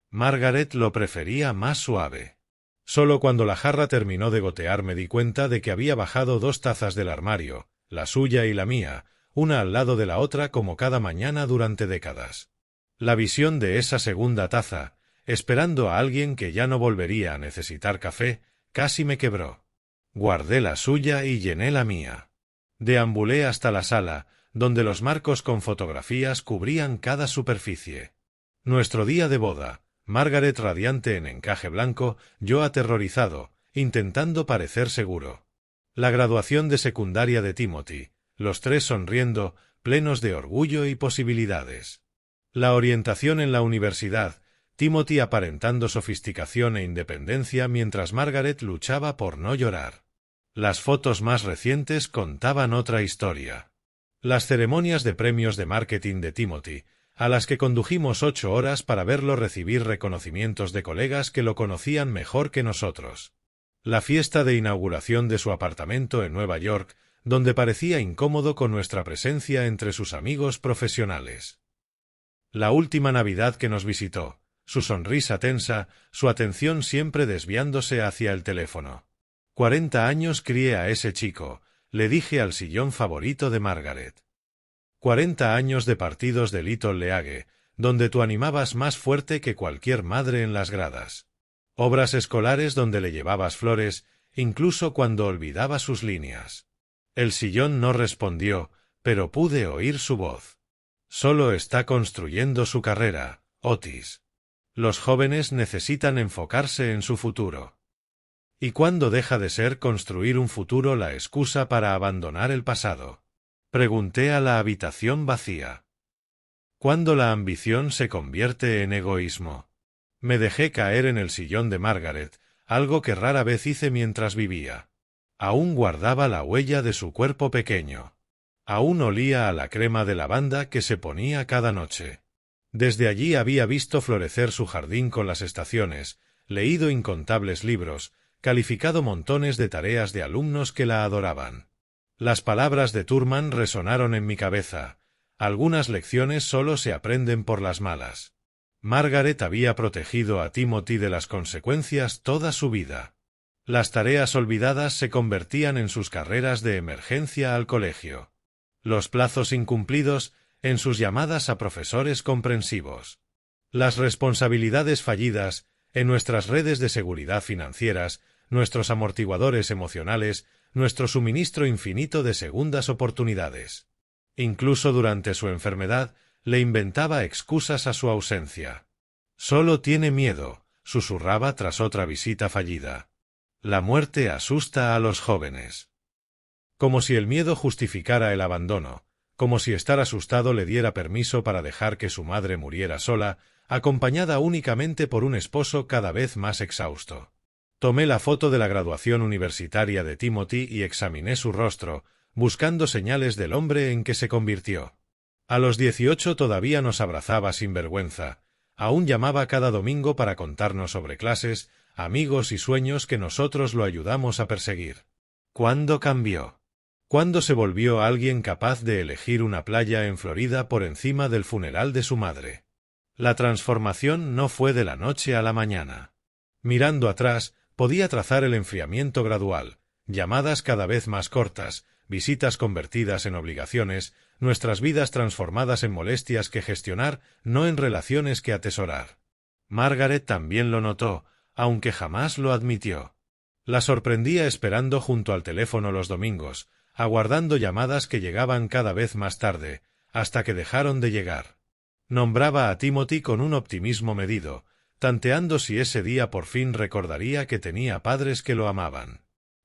A: Margaret lo prefería más suave. Solo cuando la jarra terminó de gotear me di cuenta de que había bajado 2 tazas del armario, la suya y la mía, una al lado de la otra como cada mañana durante décadas. La visión de esa segunda taza, esperando a alguien que ya no volvería a necesitar café, casi me quebró. Guardé la suya y llené la mía. Deambulé hasta la sala, donde los marcos con fotografías cubrían cada superficie. Nuestro día de boda, Margaret radiante en encaje blanco, yo aterrorizado, intentando parecer seguro. La graduación de secundaria de Timothy, los 3 sonriendo, plenos de orgullo y posibilidades. La orientación en la universidad, Timothy aparentando sofisticación e independencia mientras Margaret luchaba por no llorar. Las fotos más recientes contaban otra historia. Las ceremonias de premios de marketing de Timothy, a las que condujimos 8 horas para verlo recibir reconocimientos de colegas que lo conocían mejor que nosotros. La fiesta de inauguración de su apartamento en Nueva York, donde parecía incómodo con nuestra presencia entre sus amigos profesionales. La última Navidad que nos visitó, su sonrisa tensa, su atención siempre desviándose hacia el teléfono. 40 años crié a ese chico, le dije al sillón favorito de Margaret. 40 años de partidos de Little League, donde tú animabas más fuerte que cualquier madre en las gradas. Obras escolares donde le llevabas flores, incluso cuando olvidaba sus líneas. El sillón no respondió, pero pude oír su voz. Solo está construyendo su carrera, Otis. Los jóvenes necesitan enfocarse en su futuro. ¿Y cuándo deja de ser construir un futuro la excusa para abandonar el pasado? Pregunté a la habitación vacía. ¿Cuándo la ambición se convierte en egoísmo? Me dejé caer en el sillón de Margaret, algo que rara vez hice mientras vivía. Aún guardaba la huella de su cuerpo pequeño. Aún olía a la crema de lavanda que se ponía cada noche. Desde allí había visto florecer su jardín con las estaciones, leído incontables libros, calificado montones de tareas de alumnos que la adoraban. Las palabras de Thurman resonaron en mi cabeza. Algunas lecciones solo se aprenden por las malas. Margaret había protegido a Timothy de las consecuencias toda su vida. Las tareas olvidadas se convertían en sus carreras de emergencia al colegio. Los plazos incumplidos en sus llamadas a profesores comprensivos. Las responsabilidades fallidas en nuestras redes de seguridad financieras, nuestros amortiguadores emocionales, nuestro suministro infinito de segundas oportunidades. Incluso durante su enfermedad, le inventaba excusas a su ausencia. Solo tiene miedo, susurraba tras otra visita fallida. La muerte asusta a los jóvenes. Como si el miedo justificara el abandono, como si estar asustado le diera permiso para dejar que su madre muriera sola, acompañada únicamente por un esposo cada vez más exhausto. Tomé la foto de la graduación universitaria de Timothy y examiné su rostro, buscando señales del hombre en que se convirtió. A los 18 todavía nos abrazaba sin vergüenza, aún llamaba cada domingo para contarnos sobre clases, amigos y sueños que nosotros lo ayudamos a perseguir. ¿Cuándo cambió? ¿Cuándo se volvió alguien capaz de elegir una playa en Florida por encima del funeral de su madre? La transformación no fue de la noche a la mañana. Mirando atrás, podía trazar el enfriamiento gradual, llamadas cada vez más cortas, visitas convertidas en obligaciones, nuestras vidas transformadas en molestias que gestionar, no en relaciones que atesorar. Margaret también lo notó, aunque jamás lo admitió. La sorprendía esperando junto al teléfono los domingos, aguardando llamadas que llegaban cada vez más tarde, hasta que dejaron de llegar. Nombraba a Timothy con un optimismo medido, tanteando si ese día por fin recordaría que tenía padres que lo amaban.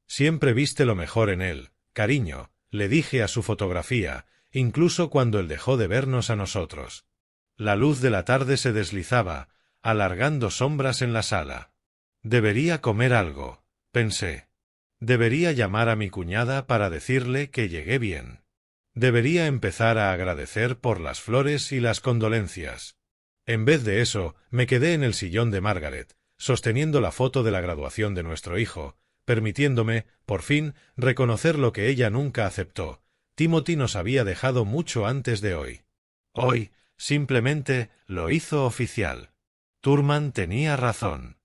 A: Siempre viste lo mejor en él, cariño, le dije a su fotografía, incluso cuando él dejó de vernos a nosotros. La luz de la tarde se deslizaba, alargando sombras en la sala. Debería comer algo, pensé. Debería llamar a mi cuñada para decirle que llegué bien. Debería empezar a agradecer por las flores y las condolencias. En vez de eso, me quedé en el sillón de Margaret, sosteniendo la foto de la graduación de nuestro hijo, permitiéndome, por fin, reconocer lo que ella nunca aceptó. Timothy nos había dejado mucho antes de hoy. Hoy, simplemente, lo hizo oficial. Thurman tenía razón.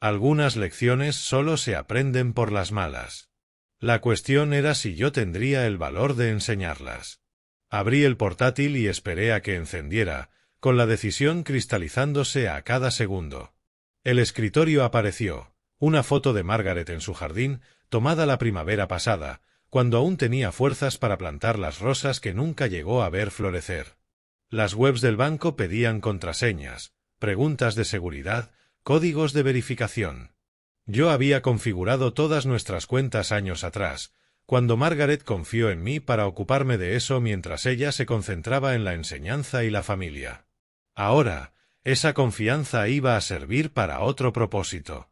A: Algunas lecciones solo se aprenden por las malas. La cuestión era si yo tendría el valor de enseñarlas. Abrí el portátil y esperé a que encendiera, con la decisión cristalizándose a cada segundo. El escritorio apareció, una foto de Margaret en su jardín, tomada la primavera pasada, cuando aún tenía fuerzas para plantar las rosas que nunca llegó a ver florecer. Las webs del banco pedían contraseñas, preguntas de seguridad, códigos de verificación. Yo había configurado todas nuestras cuentas años atrás, cuando Margaret confió en mí para ocuparme de eso mientras ella se concentraba en la enseñanza y la familia. Ahora, esa confianza iba a servir para otro propósito.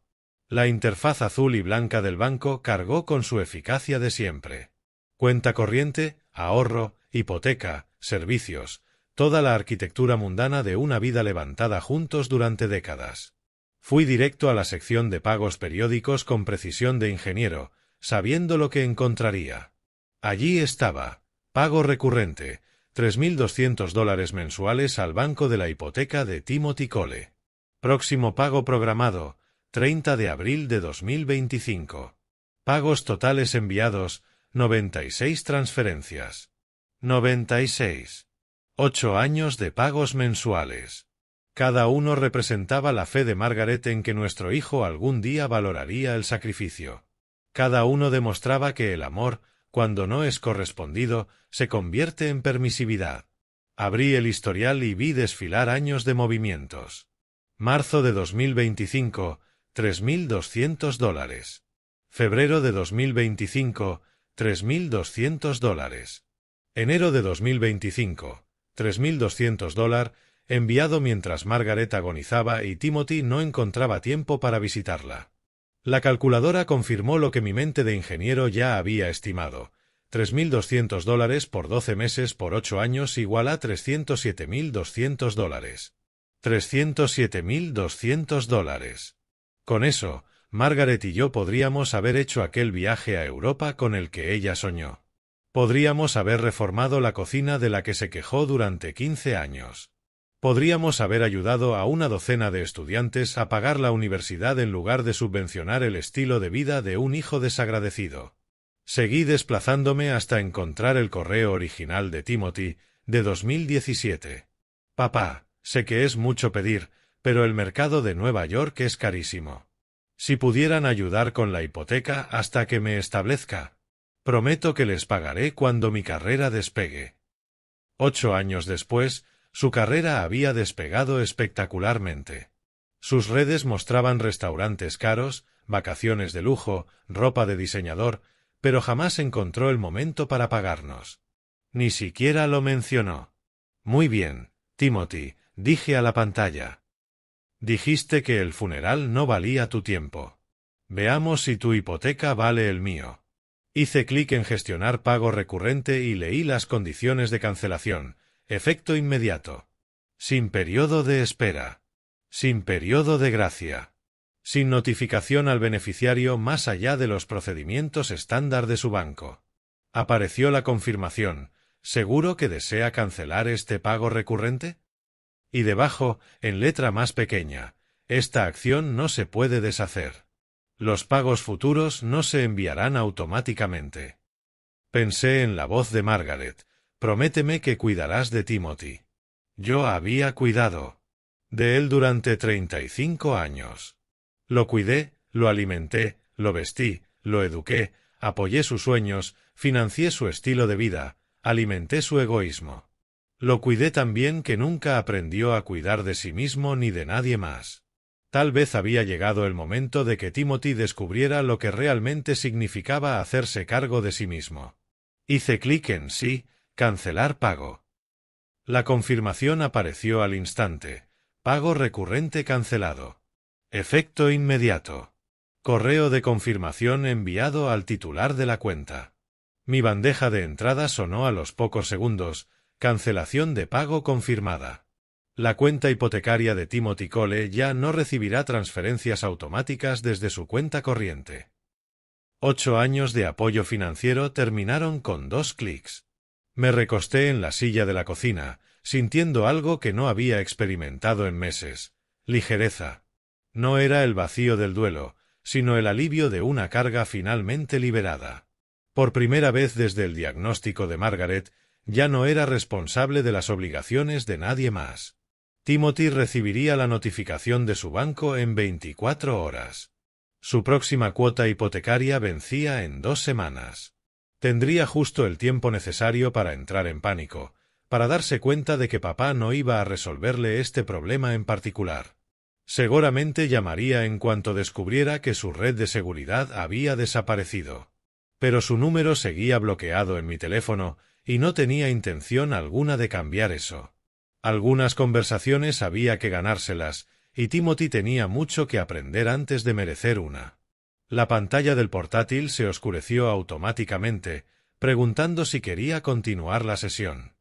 A: La interfaz azul y blanca del banco cargó con su eficacia de siempre. Cuenta corriente, ahorro, hipoteca, servicios, toda la arquitectura mundana de una vida levantada juntos durante décadas. Fui directo a la sección de pagos periódicos con precisión de ingeniero, sabiendo lo que encontraría. Allí estaba, pago recurrente, $3,200 mensuales al banco de la hipoteca de Timothy Cole. Próximo pago programado, 30 de abril de 2025. Pagos totales enviados, 96 transferencias. 96. 8 años de pagos mensuales. Cada uno representaba la fe de Margaret en que nuestro hijo algún día valoraría el sacrificio. Cada uno demostraba que el amor, cuando no es correspondido, se convierte en permisividad. Abrí el historial y vi desfilar años de movimientos. Marzo de 2025, $3,200. Febrero de 2025, $3,200. Enero de 2025, $3,200, enviado mientras Margaret agonizaba y Timothy no encontraba tiempo para visitarla. La calculadora confirmó lo que mi mente de ingeniero ya había estimado. $3,200 por 12 meses por 8 años igual a $307,200. $307,200. Con eso, Margaret y yo podríamos haber hecho aquel viaje a Europa con el que ella soñó. Podríamos haber reformado la cocina de la que se quejó durante 15 años. Podríamos haber ayudado a una docena de estudiantes a pagar la universidad en lugar de subvencionar el estilo de vida de un hijo desagradecido. Seguí desplazándome hasta encontrar el correo original de Timothy, de 2017. Papá, sé que es mucho pedir, pero el mercado de Nueva York es carísimo. Si pudieran ayudar con la hipoteca hasta que me establezca, prometo que les pagaré cuando mi carrera despegue. 8 años después, su carrera había despegado espectacularmente. Sus redes mostraban restaurantes caros, vacaciones de lujo, ropa de diseñador, pero jamás encontró el momento para pagarnos. Ni siquiera lo mencionó. Muy bien, Timothy, dije a la pantalla. Dijiste que el funeral no valía tu tiempo. Veamos si tu hipoteca vale el mío. Hice clic en gestionar pago recurrente y leí las condiciones de cancelación. Efecto inmediato. Sin periodo de espera. Sin periodo de gracia. Sin notificación al beneficiario más allá de los procedimientos estándar de su banco. Apareció la confirmación. ¿Seguro que desea cancelar este pago recurrente? Y debajo, en letra más pequeña, esta acción no se puede deshacer. Los pagos futuros no se enviarán automáticamente. Pensé en la voz de Margaret. Prométeme que cuidarás de Timothy. Yo había cuidado de él durante 35 años. Lo cuidé, lo alimenté, lo vestí, lo eduqué, apoyé sus sueños, financié su estilo de vida, alimenté su egoísmo. Lo cuidé tan bien que nunca aprendió a cuidar de sí mismo ni de nadie más. Tal vez había llegado el momento de que Timothy descubriera lo que realmente significaba hacerse cargo de sí mismo. Hice clic en sí, cancelar pago. La confirmación apareció al instante. Pago recurrente cancelado. Efecto inmediato. Correo de confirmación enviado al titular de la cuenta. Mi bandeja de entrada sonó a los pocos segundos. Cancelación de pago confirmada. La cuenta hipotecaria de Timothy Cole ya no recibirá transferencias automáticas desde su cuenta corriente. 8 años de apoyo financiero terminaron con 2 clics. Me recosté en la silla de la cocina, sintiendo algo que no había experimentado en meses. Ligereza. No era el vacío del duelo, sino el alivio de una carga finalmente liberada. Por primera vez desde el diagnóstico de Margaret, ya no era responsable de las obligaciones de nadie más. Timothy recibiría la notificación de su banco en 24 horas. Su próxima cuota hipotecaria vencía en 2 semanas. Tendría justo el tiempo necesario para entrar en pánico, para darse cuenta de que papá no iba a resolverle este problema en particular. Seguramente llamaría en cuanto descubriera que su red de seguridad había desaparecido. Pero su número seguía bloqueado en mi teléfono y no tenía intención alguna de cambiar eso. Algunas conversaciones había que ganárselas, y Timothy tenía mucho que aprender antes de merecer una. La pantalla del portátil se oscureció automáticamente, preguntando si quería continuar la sesión.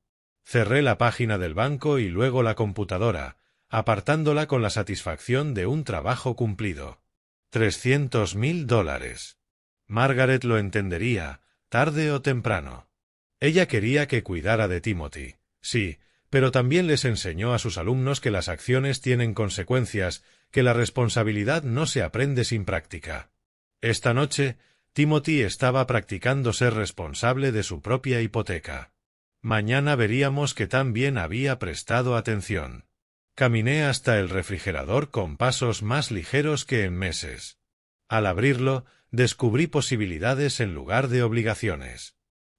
A: Cerré la página del banco y luego la computadora, apartándola con la satisfacción de un trabajo cumplido. $300,000. Margaret lo entendería, tarde o temprano. Ella quería que cuidara de Timothy, sí, pero también les enseñó a sus alumnos que las acciones tienen consecuencias, que la responsabilidad no se aprende sin práctica. Esta noche, Timothy estaba practicando ser responsable de su propia hipoteca. Mañana veríamos que también había prestado atención. Caminé hasta el refrigerador con pasos más ligeros que en meses. Al abrirlo, descubrí posibilidades en lugar de obligaciones.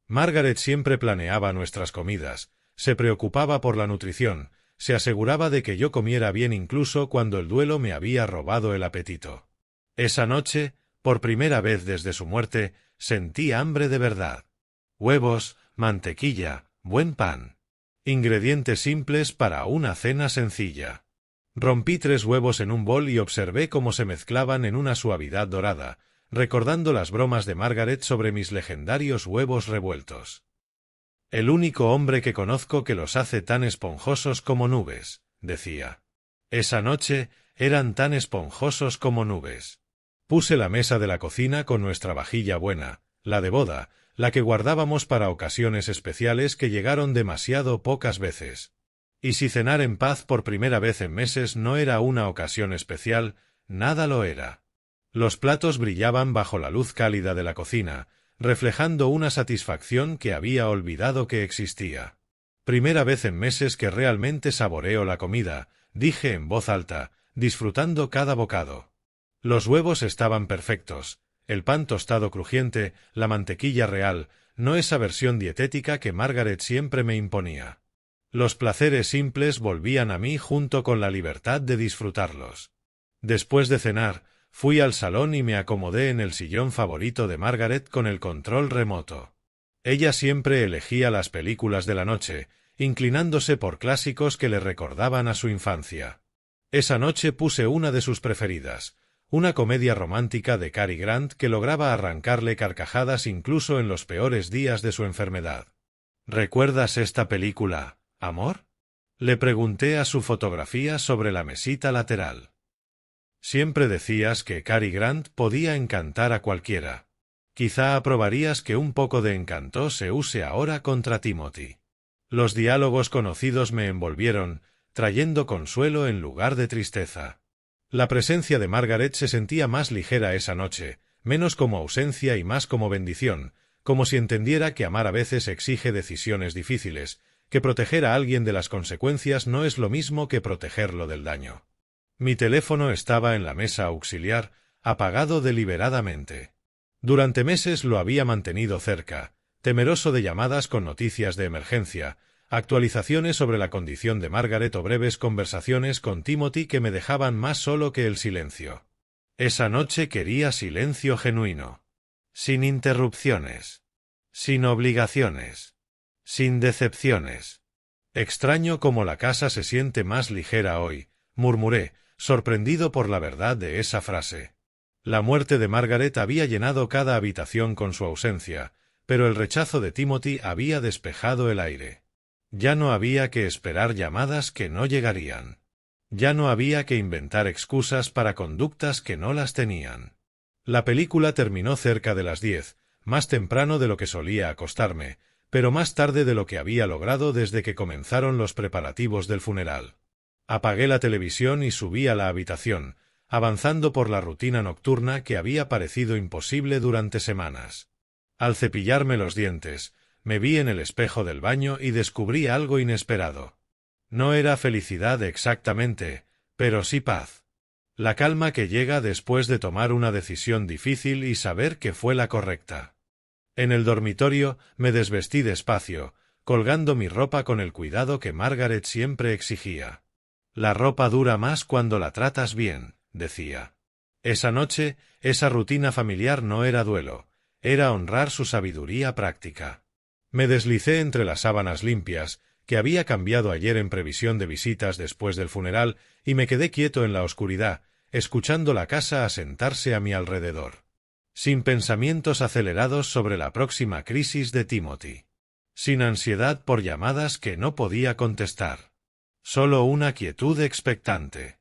A: Margaret siempre planeaba nuestras comidas, se preocupaba por la nutrición, se aseguraba de que yo comiera bien incluso cuando el duelo me había robado el apetito. Esa noche, por primera vez desde su muerte, sentí hambre de verdad. Huevos, mantequilla, buen pan. Ingredientes simples para una cena sencilla. Rompí 3 huevos en un bol y observé cómo se mezclaban en una suavidad dorada, recordando las bromas de Margaret sobre mis legendarios huevos revueltos. El único hombre que conozco que los hace tan esponjosos como nubes, decía. Esa noche eran tan esponjosos como nubes. Puse la mesa de la cocina con nuestra vajilla buena, la de boda, la que guardábamos para ocasiones especiales que llegaron demasiado pocas veces. Y si cenar en paz por primera vez en meses no era una ocasión especial, nada lo era. Los platos brillaban bajo la luz cálida de la cocina, reflejando una satisfacción que había olvidado que existía. Primera vez en meses que realmente saboreo la comida, dije en voz alta, disfrutando cada bocado. Los huevos estaban perfectos, el pan tostado crujiente, la mantequilla real, no esa versión dietética que Margaret siempre me imponía. Los placeres simples volvían a mí junto con la libertad de disfrutarlos. Después de cenar, fui al salón y me acomodé en el sillón favorito de Margaret con el control remoto. Ella siempre elegía las películas de la noche, inclinándose por clásicos que le recordaban a su infancia. Esa noche puse una de sus preferidas, una comedia romántica de Cary Grant que lograba arrancarle carcajadas incluso en los peores días de su enfermedad. ¿Recuerdas esta película, amor? Le pregunté a su fotografía sobre la mesita lateral. Siempre decías que Cary Grant podía encantar a cualquiera. Quizá aprobarías que un poco de encanto se use ahora contra Timothy. Los diálogos conocidos me envolvieron, trayendo consuelo en lugar de tristeza. La presencia de Margaret se sentía más ligera esa noche, menos como ausencia y más como bendición, como si entendiera que amar a veces exige decisiones difíciles, que proteger a alguien de las consecuencias no es lo mismo que protegerlo del daño. Mi teléfono estaba en la mesa auxiliar, apagado deliberadamente. Durante meses lo había mantenido cerca, temeroso de llamadas con noticias de emergencia, actualizaciones sobre la condición de Margaret o breves conversaciones con Timothy que me dejaban más solo que el silencio. Esa noche quería silencio genuino. Sin interrupciones. Sin obligaciones. Sin decepciones. Extraño cómo la casa se siente más ligera hoy, murmuré, sorprendido por la verdad de esa frase. La muerte de Margaret había llenado cada habitación con su ausencia, pero el rechazo de Timothy había despejado el aire. Ya no había que esperar llamadas que no llegarían. Ya no había que inventar excusas para conductas que no las tenían. La película terminó cerca de las 10, más temprano de lo que solía acostarme, pero más tarde de lo que había logrado desde que comenzaron los preparativos del funeral. Apagué la televisión y subí a la habitación, avanzando por la rutina nocturna que había parecido imposible durante semanas. Al cepillarme los dientes, me vi en el espejo del baño y descubrí algo inesperado. No era felicidad exactamente, pero sí paz. La calma que llega después de tomar una decisión difícil y saber que fue la correcta. En el dormitorio me desvestí despacio, colgando mi ropa con el cuidado que Margaret siempre exigía. La ropa dura más cuando la tratas bien, decía. Esa noche, esa rutina familiar no era duelo, era honrar su sabiduría práctica. Me deslicé entre las sábanas limpias, que había cambiado ayer en previsión de visitas después del funeral, y me quedé quieto en la oscuridad, escuchando la casa asentarse a mi alrededor. Sin pensamientos acelerados sobre la próxima crisis de Timothy. Sin ansiedad por llamadas que no podía contestar. Solo una quietud expectante.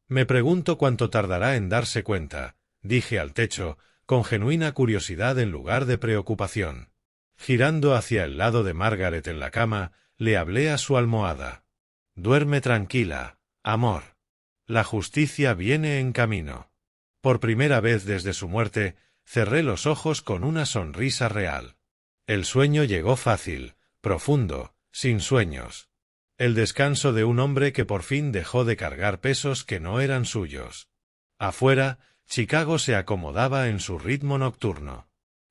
A: Me pregunto cuánto tardará en darse cuenta, dije al techo, con genuina curiosidad en lugar de preocupación. Girando hacia el lado de Margaret en la cama, le hablé a su almohada. Duerme tranquila, amor. La justicia viene en camino. Por primera vez desde su muerte, cerré los ojos con una sonrisa real. El sueño llegó fácil, profundo, sin sueños. El descanso de un hombre que por fin dejó de cargar pesos que no eran suyos. Afuera, Chicago se acomodaba en su ritmo nocturno.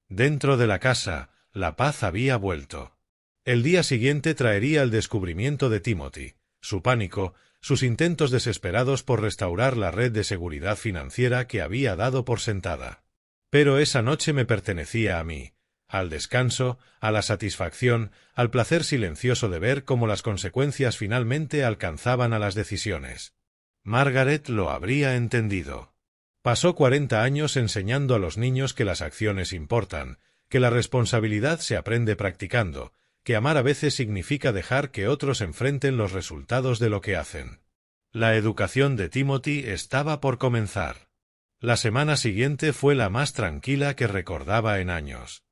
A: Dentro de la casa, la paz había vuelto. El día siguiente traería el descubrimiento de Timothy, su pánico, sus intentos desesperados por restaurar la red de seguridad financiera que había dado por sentada. Pero esa noche me pertenecía a mí, al descanso, a la satisfacción, al placer silencioso de ver cómo las consecuencias finalmente alcanzaban a las decisiones. Margaret lo habría entendido. Pasó 40 años enseñando a los niños que las acciones importan, que la responsabilidad se aprende practicando, que amar a veces significa dejar que otros enfrenten los resultados de lo que hacen. La educación de Timothy estaba por comenzar. La semana siguiente fue la más tranquila que recordaba en años.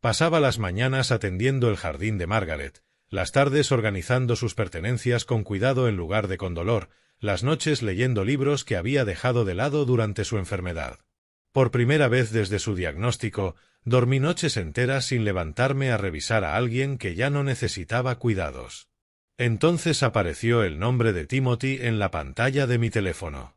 A: Pasaba las mañanas atendiendo el jardín de Margaret, las tardes organizando sus pertenencias con cuidado en lugar de con dolor, las noches leyendo libros que había dejado de lado durante su enfermedad. Por primera vez desde su diagnóstico, dormí noches enteras sin levantarme a revisar a alguien que ya no necesitaba cuidados. Entonces apareció el nombre de Timothy en la pantalla de mi teléfono.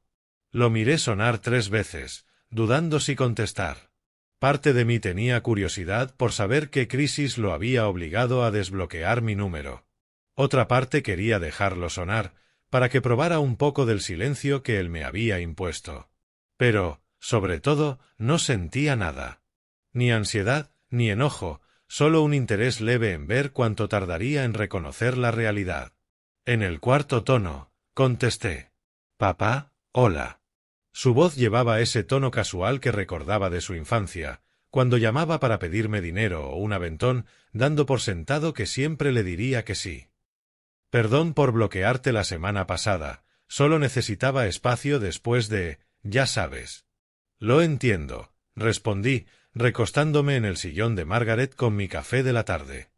A: Lo miré sonar 3 veces, dudando si contestar. Parte de mí tenía curiosidad por saber qué crisis lo había obligado a desbloquear mi número. Otra parte quería dejarlo sonar, para que probara un poco del silencio que él me había impuesto. Pero, sobre todo, no sentía nada. Ni ansiedad, ni enojo, solo un interés leve en ver cuánto tardaría en reconocer la realidad. En el cuarto tono, contesté. «Papá, hola». Su voz llevaba ese tono casual que recordaba de su infancia, cuando llamaba para pedirme dinero o un aventón, dando por sentado que siempre le diría que sí. «Perdón por bloquearte la semana pasada, solo necesitaba espacio después de, ya sabes». «Lo entiendo», respondí, recostándome en el sillón de Margaret con mi café de la tarde.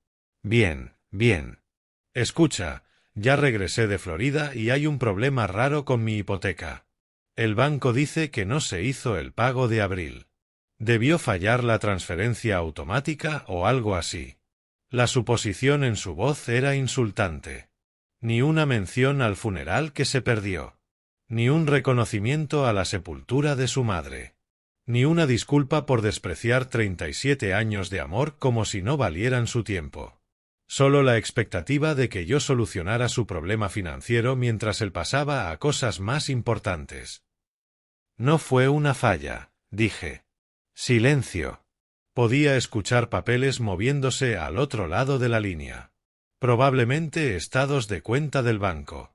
A: «Bien, bien. Escucha, ya regresé de Florida y hay un problema raro con mi hipoteca. El banco dice que no se hizo el pago de abril. Debió fallar la transferencia automática o algo así». La suposición en su voz era insultante. Ni una mención al funeral que se perdió. Ni un reconocimiento a la sepultura de su madre. Ni una disculpa por despreciar 37 años de amor como si no valieran su tiempo. Solo la expectativa de que yo solucionara su problema financiero mientras él pasaba a cosas más importantes. «No fue una falla», dije. Silencio. Podía escuchar papeles moviéndose al otro lado de la línea. Probablemente estados de cuenta del banco.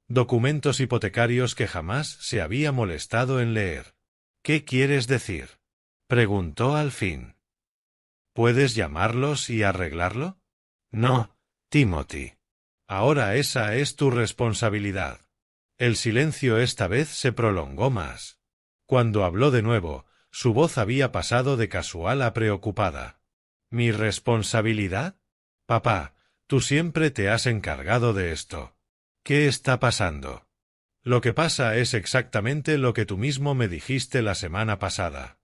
A: Documentos hipotecarios que jamás se había molestado en leer. «¿Qué quieres decir?», preguntó al fin. «¿Puedes llamarlos y arreglarlo?» «No, Timothy. Ahora esa es tu responsabilidad». El silencio esta vez se prolongó más. Cuando habló de nuevo, su voz había pasado de casual a preocupada. «¿Mi responsabilidad? Papá, tú siempre te has encargado de esto. ¿Qué está pasando?» «Lo que pasa es exactamente lo que tú mismo me dijiste la semana pasada».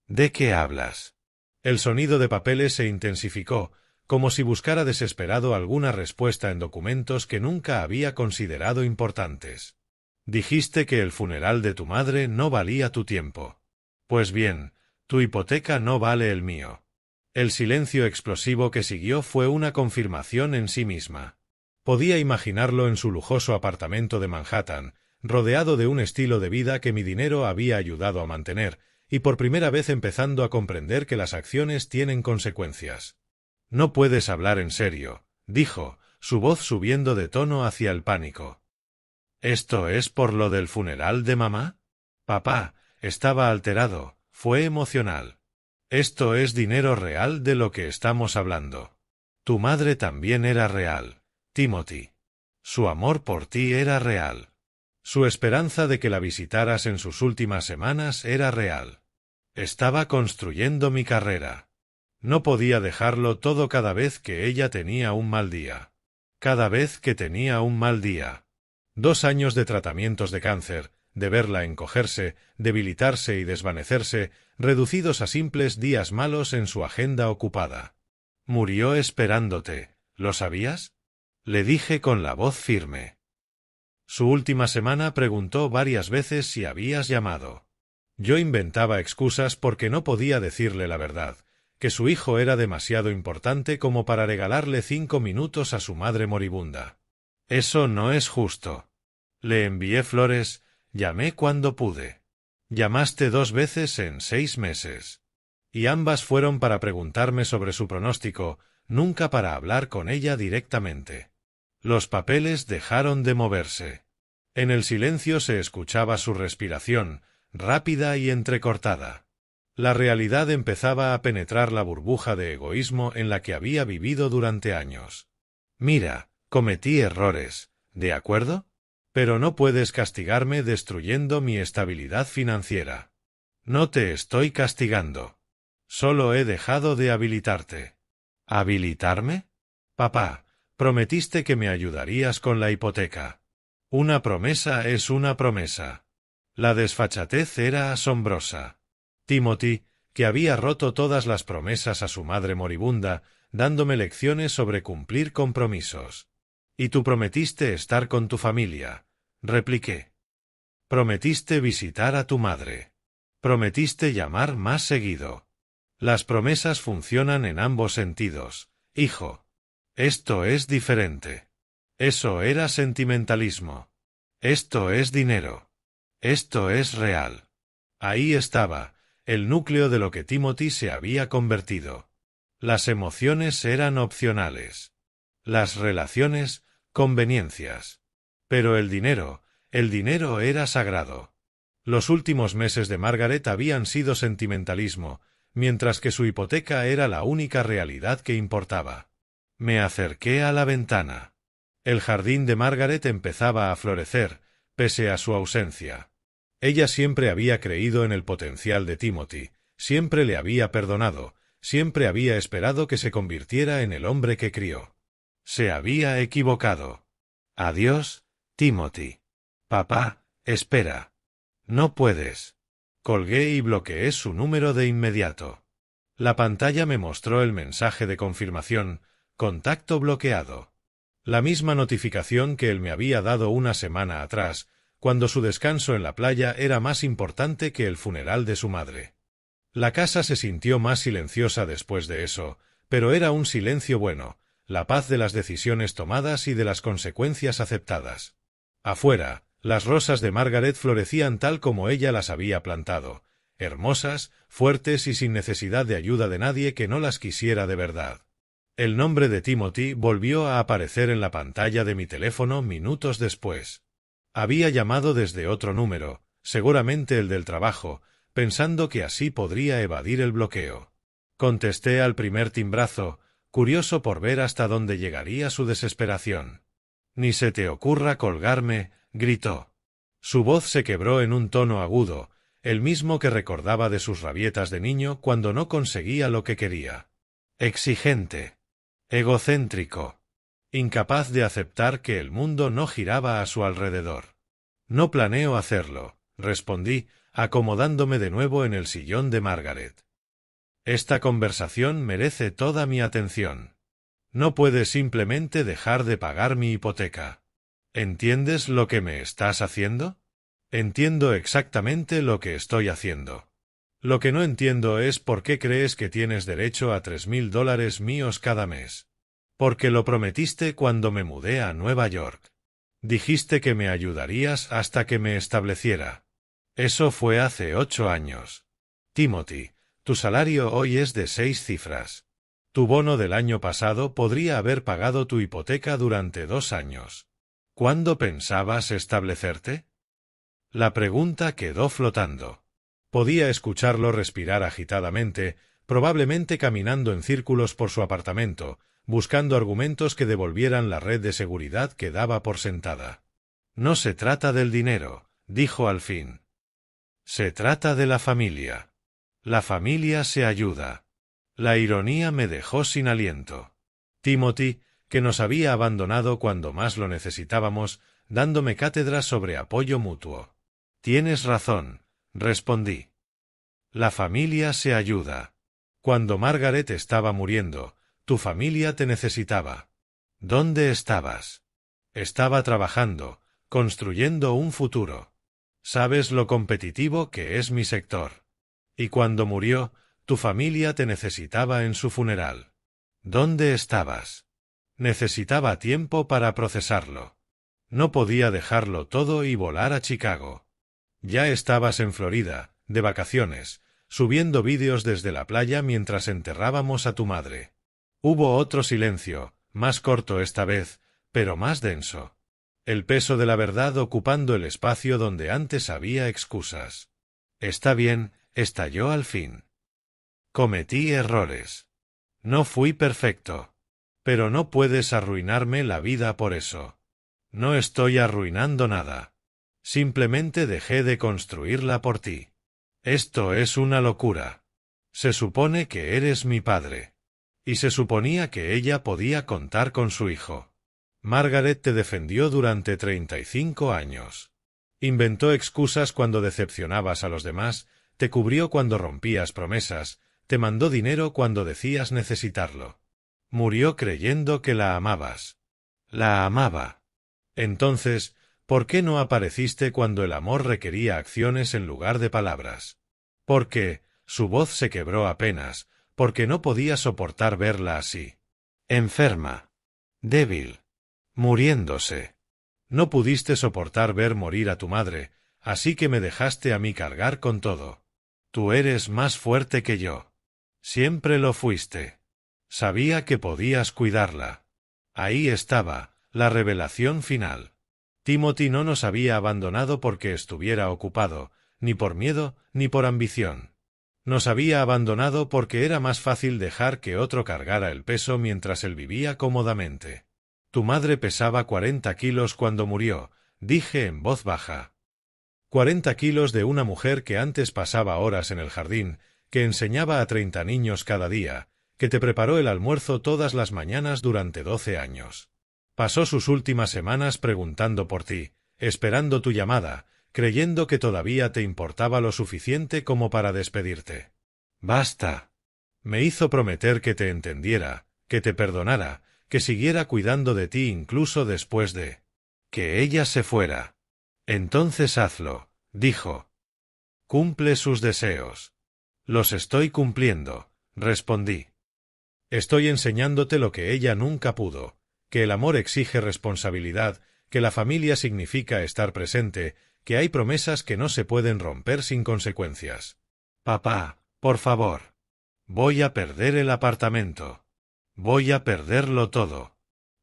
A: «¿De qué hablas?» El sonido de papeles se intensificó, como si buscara desesperado alguna respuesta en documentos que nunca había considerado importantes. «Dijiste que el funeral de tu madre no valía tu tiempo. Pues bien, tu hipoteca no vale el mío». El silencio explosivo que siguió fue una confirmación en sí misma. Podía imaginarlo en su lujoso apartamento de Manhattan, rodeado de un estilo de vida que mi dinero había ayudado a mantener, y por primera vez empezando a comprender que las acciones tienen consecuencias. «No puedes hablar en serio», dijo, su voz subiendo de tono hacia el pánico. «¿Esto es por lo del funeral de mamá?» Papá estaba alterado, fue emocional. «Esto es dinero real de lo que estamos hablando. Tu madre también era real, Timothy. Su amor por ti era real. Su esperanza de que la visitaras en sus últimas semanas era real. Estaba construyendo mi carrera. No podía dejarlo todo cada vez que ella tenía un mal día. Cada vez que tenía un mal día. 2 años de tratamientos de cáncer, de verla encogerse, debilitarse y desvanecerse, reducidos a simples días malos en su agenda ocupada. Murió esperándote, ¿lo sabías?, le dije con la voz firme. Su última semana preguntó varias veces si habías llamado. Yo inventaba excusas porque no podía decirle la verdad, que su hijo era demasiado importante como para regalarle 5 minutos a su madre moribunda. Eso no es justo. Le envié flores, llamé cuando pude. Llamaste 2 veces en 6 meses. Y ambas fueron para preguntarme sobre su pronóstico, nunca para hablar con ella directamente. Los papeles dejaron de moverse. En el silencio se escuchaba su respiración, rápida y entrecortada. La realidad empezaba a penetrar la burbuja de egoísmo en la que había vivido durante años. Mira, cometí errores, ¿de acuerdo? Pero no puedes castigarme destruyendo mi estabilidad financiera. No te estoy castigando. Solo he dejado de habilitarte. ¿Habilitarme? Papá, prometiste que me ayudarías con la hipoteca. Una promesa es una promesa. La desfachatez era asombrosa. Timothy, que había roto todas las promesas a su madre moribunda, dándome lecciones sobre cumplir compromisos. «Y tú prometiste estar con tu familia», repliqué. «Prometiste visitar a tu madre. Prometiste llamar más seguido. Las promesas funcionan en ambos sentidos, hijo. Esto es diferente. Eso era sentimentalismo. Esto es dinero. Esto es real». Ahí estaba, el núcleo de lo que Timothy se había convertido. Las emociones eran opcionales. Las relaciones, conveniencias. Pero el dinero era sagrado. Los últimos meses de Margaret habían sido sentimentalismo, mientras que su hipoteca era la única realidad que importaba. Me acerqué a la ventana. El jardín de Margaret empezaba a florecer, pese a su ausencia. Ella siempre había creído en el potencial de Timothy, siempre le había perdonado, siempre había esperado que se convirtiera en el hombre que crió. Se había equivocado. «Adiós, Timothy». «Papá, espera». «No puedes». Colgué y bloqueé su número de inmediato. La pantalla me mostró el mensaje de confirmación: «Contacto bloqueado». La misma notificación que él me había dado una semana atrás, cuando su descanso en la playa era más importante que el funeral de su madre. La casa se sintió más silenciosa después de eso, pero era un silencio bueno, la paz de las decisiones tomadas y de las consecuencias aceptadas. Afuera, las rosas de Margaret florecían tal como ella las había plantado, hermosas, fuertes y sin necesidad de ayuda de nadie que no las quisiera de verdad. El nombre de Timothy volvió a aparecer en la pantalla de mi teléfono minutos después. Había llamado desde otro número, seguramente el del trabajo, pensando que así podría evadir el bloqueo. Contesté al primer timbrazo, curioso por ver hasta dónde llegaría su desesperación. «Ni se te ocurra colgarme», gritó. Su voz se quebró en un tono agudo, el mismo que recordaba de sus rabietas de niño cuando no conseguía lo que quería. Exigente. Egocéntrico. Incapaz de aceptar que el mundo no giraba a su alrededor. «No planeo hacerlo», respondí, acomodándome de nuevo en el sillón de Margaret. «Esta conversación merece toda mi atención. No puedes simplemente dejar de pagar mi hipoteca. ¿Entiendes lo que me estás haciendo?» «Entiendo exactamente lo que estoy haciendo. Lo que no entiendo es por qué crees que tienes derecho a $3,000 míos cada mes. Porque lo prometiste cuando me mudé a Nueva York. Dijiste que me ayudarías hasta que me estableciera. Eso fue hace 8 años. Timothy, tu salario hoy es de 6 cifras. Tu bono del año pasado podría haber pagado tu hipoteca durante 2 años. ¿Cuándo pensabas establecerte?» La pregunta quedó flotando. Podía escucharlo respirar agitadamente, probablemente caminando en círculos por su apartamento, buscando argumentos que devolvieran la red de seguridad que daba por sentada. «No se trata del dinero», dijo al fin. «Se trata de la familia. La familia se ayuda». La ironía me dejó sin aliento. Timothy, que nos había abandonado cuando más lo necesitábamos, dándome cátedra sobre apoyo mutuo. «Tienes razón», respondí. «La familia se ayuda. Cuando Margaret estaba muriendo, tu familia te necesitaba. ¿Dónde estabas?» «Estaba trabajando, construyendo un futuro. Sabes lo competitivo que es mi sector. Y cuando murió, tu familia te necesitaba en su funeral. ¿Dónde estabas?» Necesitaba tiempo para procesarlo. No podía dejarlo todo y volar a Chicago. Ya estabas en Florida, de vacaciones, subiendo vídeos desde la playa mientras enterrábamos a tu madre. Hubo otro silencio, más corto esta vez, pero más denso. El peso de la verdad ocupando el espacio donde antes había excusas. «Está bien», estalló al fin. «Cometí errores. No fui perfecto. Pero no puedes arruinarme la vida por eso. No estoy arruinando nada. Simplemente dejé de construirla por ti. Esto es una locura. Se supone que eres mi padre. y se suponía que ella podía contar con su hijo. Margaret te defendió durante 35 años. Inventó excusas cuando decepcionabas a los demás, te cubrió cuando rompías promesas, te mandó dinero cuando decías necesitarlo. Murió creyendo que la amabas. La amaba. Entonces, ¿por qué no apareciste cuando el amor requería acciones en lugar de palabras? Porque su voz se quebró apenas, porque no podía soportar verla así. Enferma. Débil. Muriéndose. No pudiste soportar ver morir a tu madre, así que me dejaste a mí cargar con todo. Tú eres más fuerte que yo. Siempre lo fuiste. Sabía que podías cuidarla. Ahí estaba, la revelación final. Timothy no nos había abandonado porque estuviera ocupado, ni por miedo, ni por ambición. Nos había abandonado porque era más fácil dejar que otro cargara el peso mientras él vivía cómodamente. Tu madre pesaba 40 kilos cuando murió, dije en voz baja. 40 kilos de una mujer que antes pasaba horas en el jardín, que enseñaba a 30 niños cada día, que te preparó el almuerzo todas las mañanas durante 12 años. Pasó sus últimas semanas preguntando por ti, esperando tu llamada, creyendo que todavía te importaba lo suficiente como para despedirte. Basta. Me hizo prometer que te entendiera, que te perdonara, que siguiera cuidando de ti incluso después de que ella se fuera. Entonces hazlo, dijo. Cumple sus deseos. Los estoy cumpliendo, respondí. Estoy enseñándote lo que ella nunca pudo, que el amor exige responsabilidad, que la familia significa estar presente, que hay promesas que no se pueden romper sin consecuencias. Papá, por favor. Voy a perder el apartamento. Voy a perderlo todo.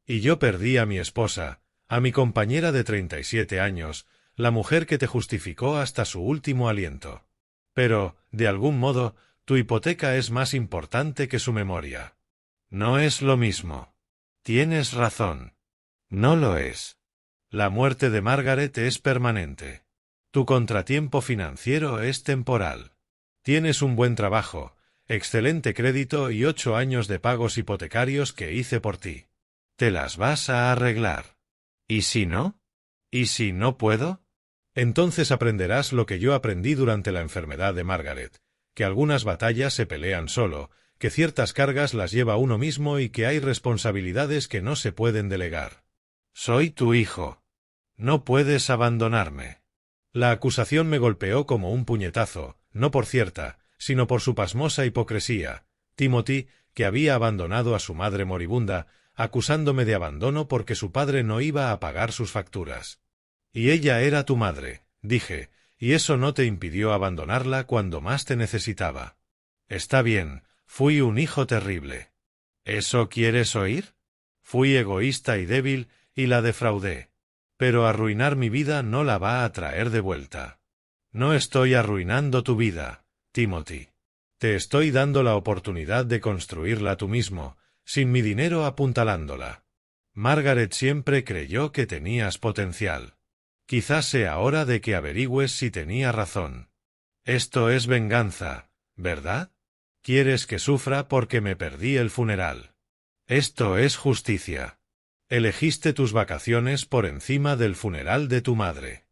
A: Y yo perdí a mi esposa, a mi compañera de 37 años, la mujer que te justificó hasta su último aliento. Pero, de algún modo, tu hipoteca es más importante que su memoria. No es lo mismo. Tienes razón. No lo es. La muerte de Margaret es permanente. Tu contratiempo financiero es temporal. Tienes un buen trabajo, excelente crédito y 8 años de pagos hipotecarios que hice por ti. Te las vas a arreglar. ¿Y si no? ¿Y si no puedo? Entonces aprenderás lo que yo aprendí durante la enfermedad de Margaret, que algunas batallas se pelean solo, que ciertas cargas las lleva uno mismo y que hay responsabilidades que no se pueden delegar. Soy tu hijo. No puedes abandonarme. La acusación me golpeó como un puñetazo, no por cierta, sino por su pasmosa hipocresía. Timothy, que había abandonado a su madre moribunda, acusándome de abandono porque su padre no iba a pagar sus facturas. Y ella era tu madre, dije, y eso no te impidió abandonarla cuando más te necesitaba. Está bien, fui un hijo terrible. ¿Eso quieres oír? Fui egoísta y débil, y la defraudé. Pero arruinar mi vida no la va a traer de vuelta. No estoy arruinando tu vida, Timothy. Te estoy dando la oportunidad de construirla tú mismo, sin mi dinero apuntalándola. Margaret siempre creyó que tenías potencial. Quizás sea hora de que averigües si tenía razón. Esto es venganza, ¿verdad? Quieres que sufra porque me perdí el funeral. Esto es justicia. Elegiste tus vacaciones por encima del funeral de tu madre.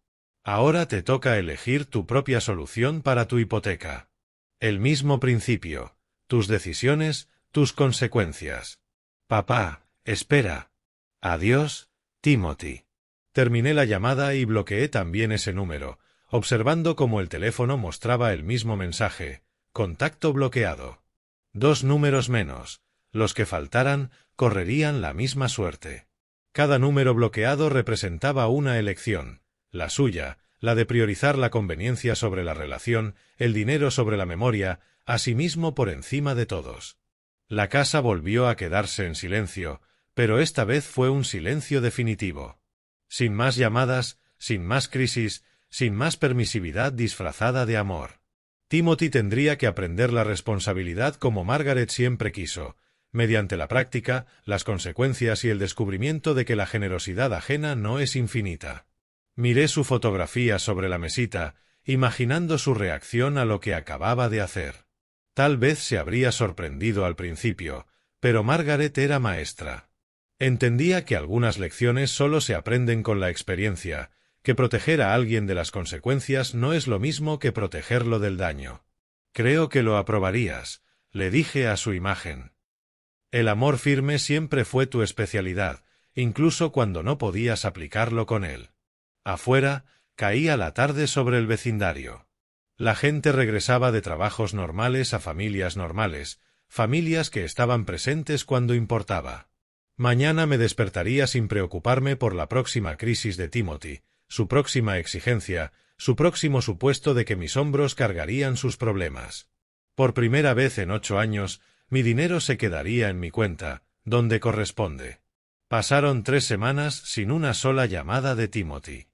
A: Ahora te toca elegir tu propia solución para tu hipoteca. El mismo principio, tus decisiones, tus consecuencias. Papá, espera. Adiós, Timothy. Terminé la llamada y bloqueé también ese número, observando cómo el teléfono mostraba el mismo mensaje, contacto bloqueado. 2 números menos, los que faltaran correrían la misma suerte. Cada número bloqueado representaba una elección, la suya, la de priorizar la conveniencia sobre la relación, el dinero sobre la memoria, asimismo por encima de todos. La casa volvió a quedarse en silencio, pero esta vez fue un silencio definitivo. Sin más llamadas, sin más crisis, sin más permisividad disfrazada de amor. Timothy tendría que aprender la responsabilidad como Margaret siempre quiso, mediante la práctica, las consecuencias y el descubrimiento de que la generosidad ajena no es infinita. Miré su fotografía sobre la mesita, imaginando su reacción a lo que acababa de hacer. Tal vez se habría sorprendido al principio, Pero Margaret era maestra. Entendía que algunas lecciones solo se aprenden con la experiencia, que proteger a alguien de las consecuencias no es lo mismo que protegerlo del daño. Creo que lo aprobarías, le dije a su imagen. El amor firme siempre fue tu especialidad, incluso cuando no podías aplicarlo con él. Afuera, caía la tarde sobre el vecindario. La gente regresaba de trabajos normales a familias normales, familias que estaban presentes cuando importaba. Mañana me despertaría sin preocuparme por la próxima crisis de Timothy, su próxima exigencia, su próximo supuesto de que mis hombros cargarían sus problemas. Por primera vez en 8 años, mi dinero se quedaría en mi cuenta, donde corresponde. Pasaron 3 semanas sin una sola llamada de Timothy.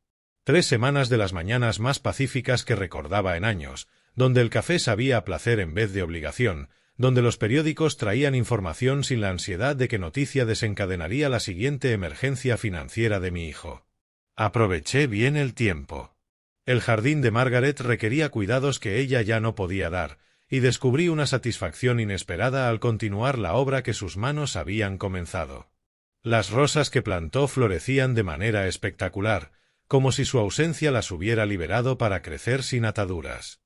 A: 3 semanas de las mañanas más pacíficas que recordaba en años, donde el café sabía a placer en vez de obligación, donde los periódicos traían información sin la ansiedad de que noticia desencadenaría la siguiente emergencia financiera de mi hijo. Aproveché bien el tiempo. El jardín de Margaret requería cuidados que ella ya no podía dar, y descubrí una satisfacción inesperada al continuar la obra que sus manos habían comenzado. Las rosas que plantó florecían de manera espectacular, como si su ausencia las hubiera liberado para crecer sin ataduras.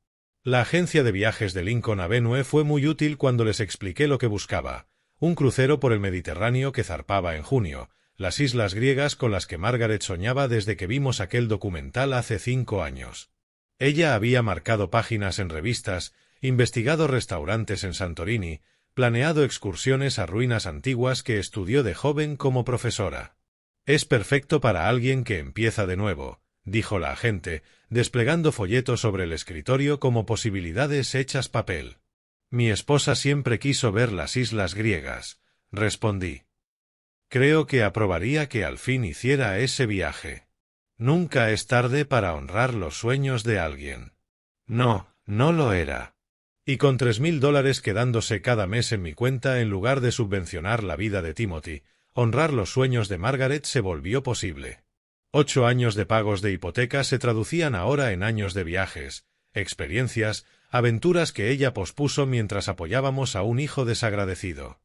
A: La agencia de viajes de Lincoln Avenue fue muy útil cuando les expliqué lo que buscaba, un crucero por el Mediterráneo que zarpaba en junio, las islas griegas con las que Margaret soñaba desde que vimos aquel documental hace 5 años. Ella había marcado páginas en revistas, investigado restaurantes en Santorini, planeado excursiones a ruinas antiguas que estudió de joven como profesora. Es perfecto para alguien que empieza de nuevo, dijo la agente, desplegando folletos sobre el escritorio como posibilidades hechas papel. Mi esposa siempre quiso ver las islas griegas, respondí. Creo que aprobaría que al fin hiciera ese viaje. Nunca es tarde para honrar los sueños de alguien. No, no lo era. Y con $3,000 quedándose cada mes en mi cuenta en lugar de subvencionar la vida de Timothy, honrar los sueños de Margaret se volvió posible. 8 años de pagos de hipoteca se traducían ahora en años de viajes, experiencias, aventuras que ella pospuso mientras apoyábamos a un hijo desagradecido.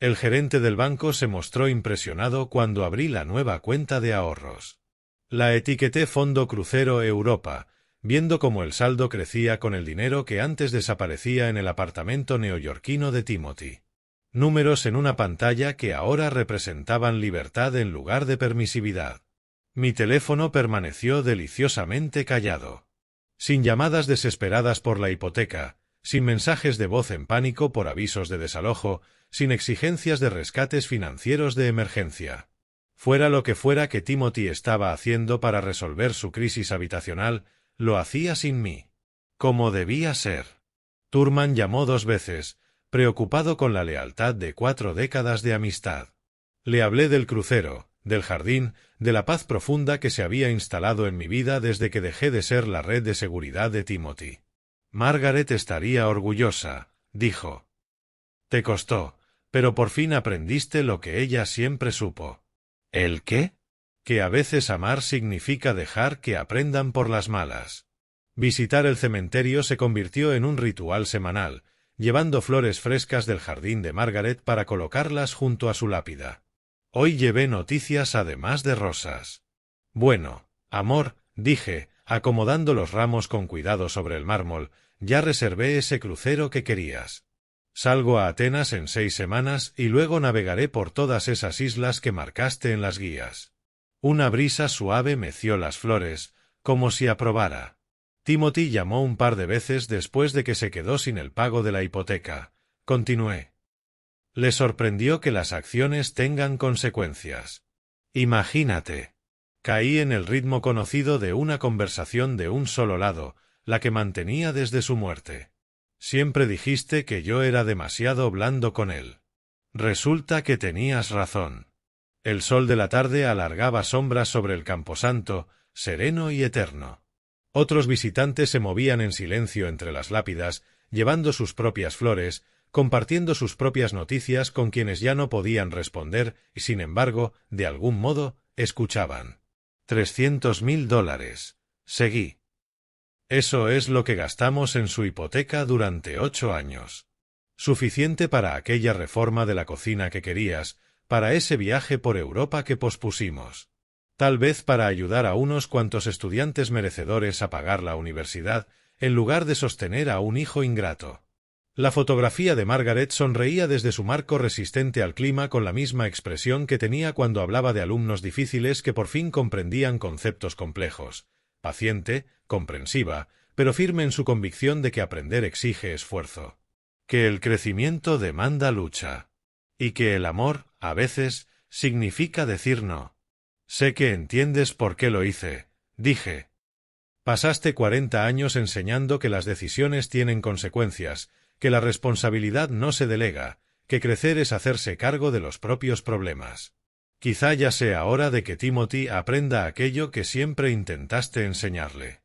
A: El gerente del banco se mostró impresionado cuando abrí la nueva cuenta de ahorros. La etiqueté Fondo Crucero Europa, viendo cómo el saldo crecía con el dinero que antes desaparecía en el apartamento neoyorquino de Timothy. Números en una pantalla que ahora representaban libertad en lugar de permisividad. Mi teléfono permaneció deliciosamente callado. Sin llamadas desesperadas por la hipoteca, sin mensajes de voz en pánico por avisos de desalojo, sin exigencias de rescates financieros de emergencia. Fuera lo que fuera que Timothy estaba haciendo para resolver su crisis habitacional, lo hacía sin mí. Como debía ser. Thurman llamó 2 veces, preocupado con la lealtad de 4 décadas de amistad. Le hablé del crucero, del jardín, de la paz profunda que se había instalado en mi vida desde que dejé de ser la red de seguridad de Timothy. Margaret estaría orgullosa, dijo. Te costó, pero por fin aprendiste lo que ella siempre supo. ¿El qué? Que a veces amar significa dejar que aprendan por las malas. Visitar el cementerio se convirtió en un ritual semanal, llevando flores frescas del jardín de Margaret para colocarlas junto a su lápida. Hoy llevé noticias además de rosas. Bueno, amor, dije, acomodando los ramos con cuidado sobre el mármol, ya reservé ese crucero que querías. Salgo a Atenas en 6 semanas y luego navegaré por todas esas islas que marcaste en las guías. Una brisa suave meció las flores, como si aprobara. Timothy llamó un par de veces después de que se quedó sin el pago de la hipoteca. Continué. Le sorprendió que las acciones tengan consecuencias. Imagínate. Caí en el ritmo conocido de una conversación de un solo lado, la que mantenía desde su muerte. Siempre dijiste que yo era demasiado blando con él. Resulta que tenías razón. El sol de la tarde alargaba sombras sobre el camposanto, sereno y eterno. Otros visitantes se movían en silencio entre las lápidas, llevando sus propias flores, compartiendo sus propias noticias con quienes ya no podían responder y, sin embargo, de algún modo, escuchaban. $300,000. Seguí. Eso es lo que gastamos en su hipoteca durante 8 años. Suficiente para aquella reforma de la cocina que querías, para ese viaje por Europa que pospusimos. Tal vez para ayudar a unos cuantos estudiantes merecedores a pagar la universidad, en lugar de sostener a un hijo ingrato. La fotografía de Margaret sonreía desde su marco resistente al clima con la misma expresión que tenía cuando hablaba de alumnos difíciles que por fin comprendían conceptos complejos. Paciente, comprensiva, pero firme en su convicción de que aprender exige esfuerzo. Que el crecimiento demanda lucha. Y que el amor, a veces, significa decir no. Sé que entiendes por qué lo hice, dije. Pasaste 40 años enseñando que las decisiones tienen consecuencias, que la responsabilidad no se delega, que crecer es hacerse cargo de los propios problemas. Quizá ya sea hora de que Timothy aprenda aquello que siempre intentaste enseñarle.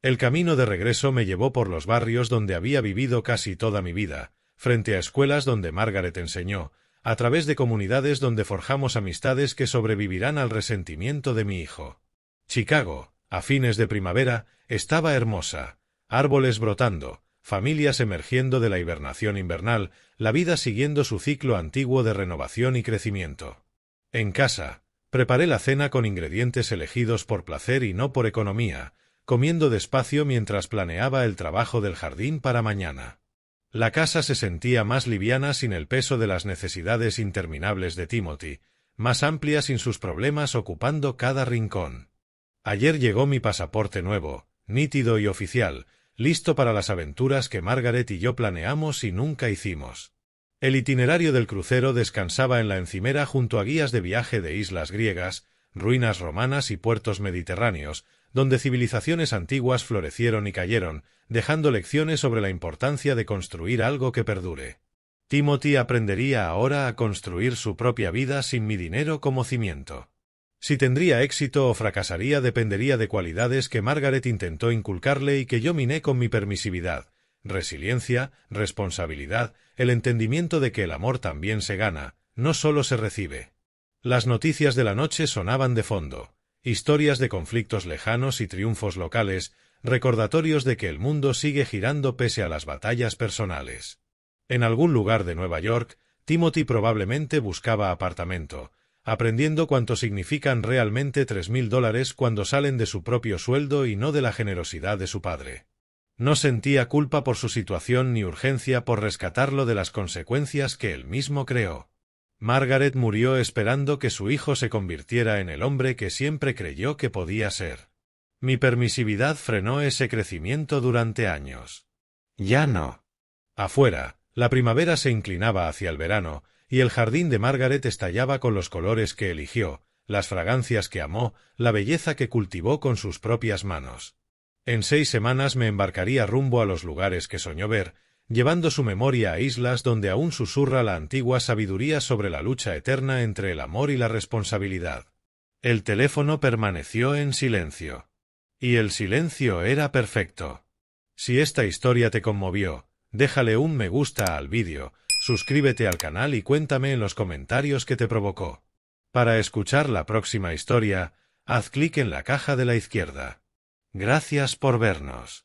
A: El camino de regreso me llevó por los barrios donde había vivido casi toda mi vida, frente a escuelas donde Margaret enseñó, a través de comunidades donde forjamos amistades que sobrevivirán al resentimiento de mi hijo. Chicago, a fines de primavera, estaba hermosa, árboles brotando, familias emergiendo de la hibernación invernal, la vida siguiendo su ciclo antiguo de renovación y crecimiento. En casa, preparé la cena con ingredientes elegidos por placer y no por economía, comiendo despacio mientras planeaba el trabajo del jardín para mañana. La casa se sentía más liviana sin el peso de las necesidades interminables de Timothy, más amplia sin sus problemas ocupando cada rincón. Ayer llegó mi pasaporte nuevo, nítido y oficial, listo para las aventuras que Margaret y yo planeamos y nunca hicimos. El itinerario del crucero descansaba en la encimera junto a guías de viaje de islas griegas, ruinas romanas y puertos mediterráneos, donde civilizaciones antiguas florecieron y cayeron, dejando lecciones sobre la importancia de construir algo que perdure. Timothy aprendería ahora a construir su propia vida sin mi dinero como cimiento. Si tendría éxito o fracasaría dependería de cualidades que Margaret intentó inculcarle y que yo miné con mi permisividad, resiliencia, responsabilidad, el entendimiento de que el amor también se gana, no solo se recibe. Las noticias de la noche sonaban de fondo, historias de conflictos lejanos y triunfos locales, recordatorios de que el mundo sigue girando pese a las batallas personales. En algún lugar de Nueva York, Timothy probablemente buscaba apartamento, aprendiendo cuánto significan realmente $3,000 cuando salen de su propio sueldo y no de la generosidad de su padre. No sentía culpa por su situación ni urgencia por rescatarlo de las consecuencias que él mismo creó. Margaret murió esperando que su hijo se convirtiera en el hombre que siempre creyó que podía ser. Mi permisividad frenó ese crecimiento durante años. Ya no. Afuera, la primavera se inclinaba hacia el verano, y el jardín de Margaret estallaba con los colores que eligió, las fragancias que amó, la belleza que cultivó con sus propias manos. En 6 semanas me embarcaría rumbo a los lugares que soñó ver, llevando su memoria a islas donde aún susurra la antigua sabiduría sobre la lucha eterna entre el amor y la responsabilidad. El teléfono permaneció en silencio. Y el silencio era perfecto. Si esta historia te conmovió, déjale un me gusta al vídeo, suscríbete al canal y cuéntame en los comentarios qué te provocó. Para escuchar la próxima historia, haz clic en la caja de la izquierda. Gracias por vernos.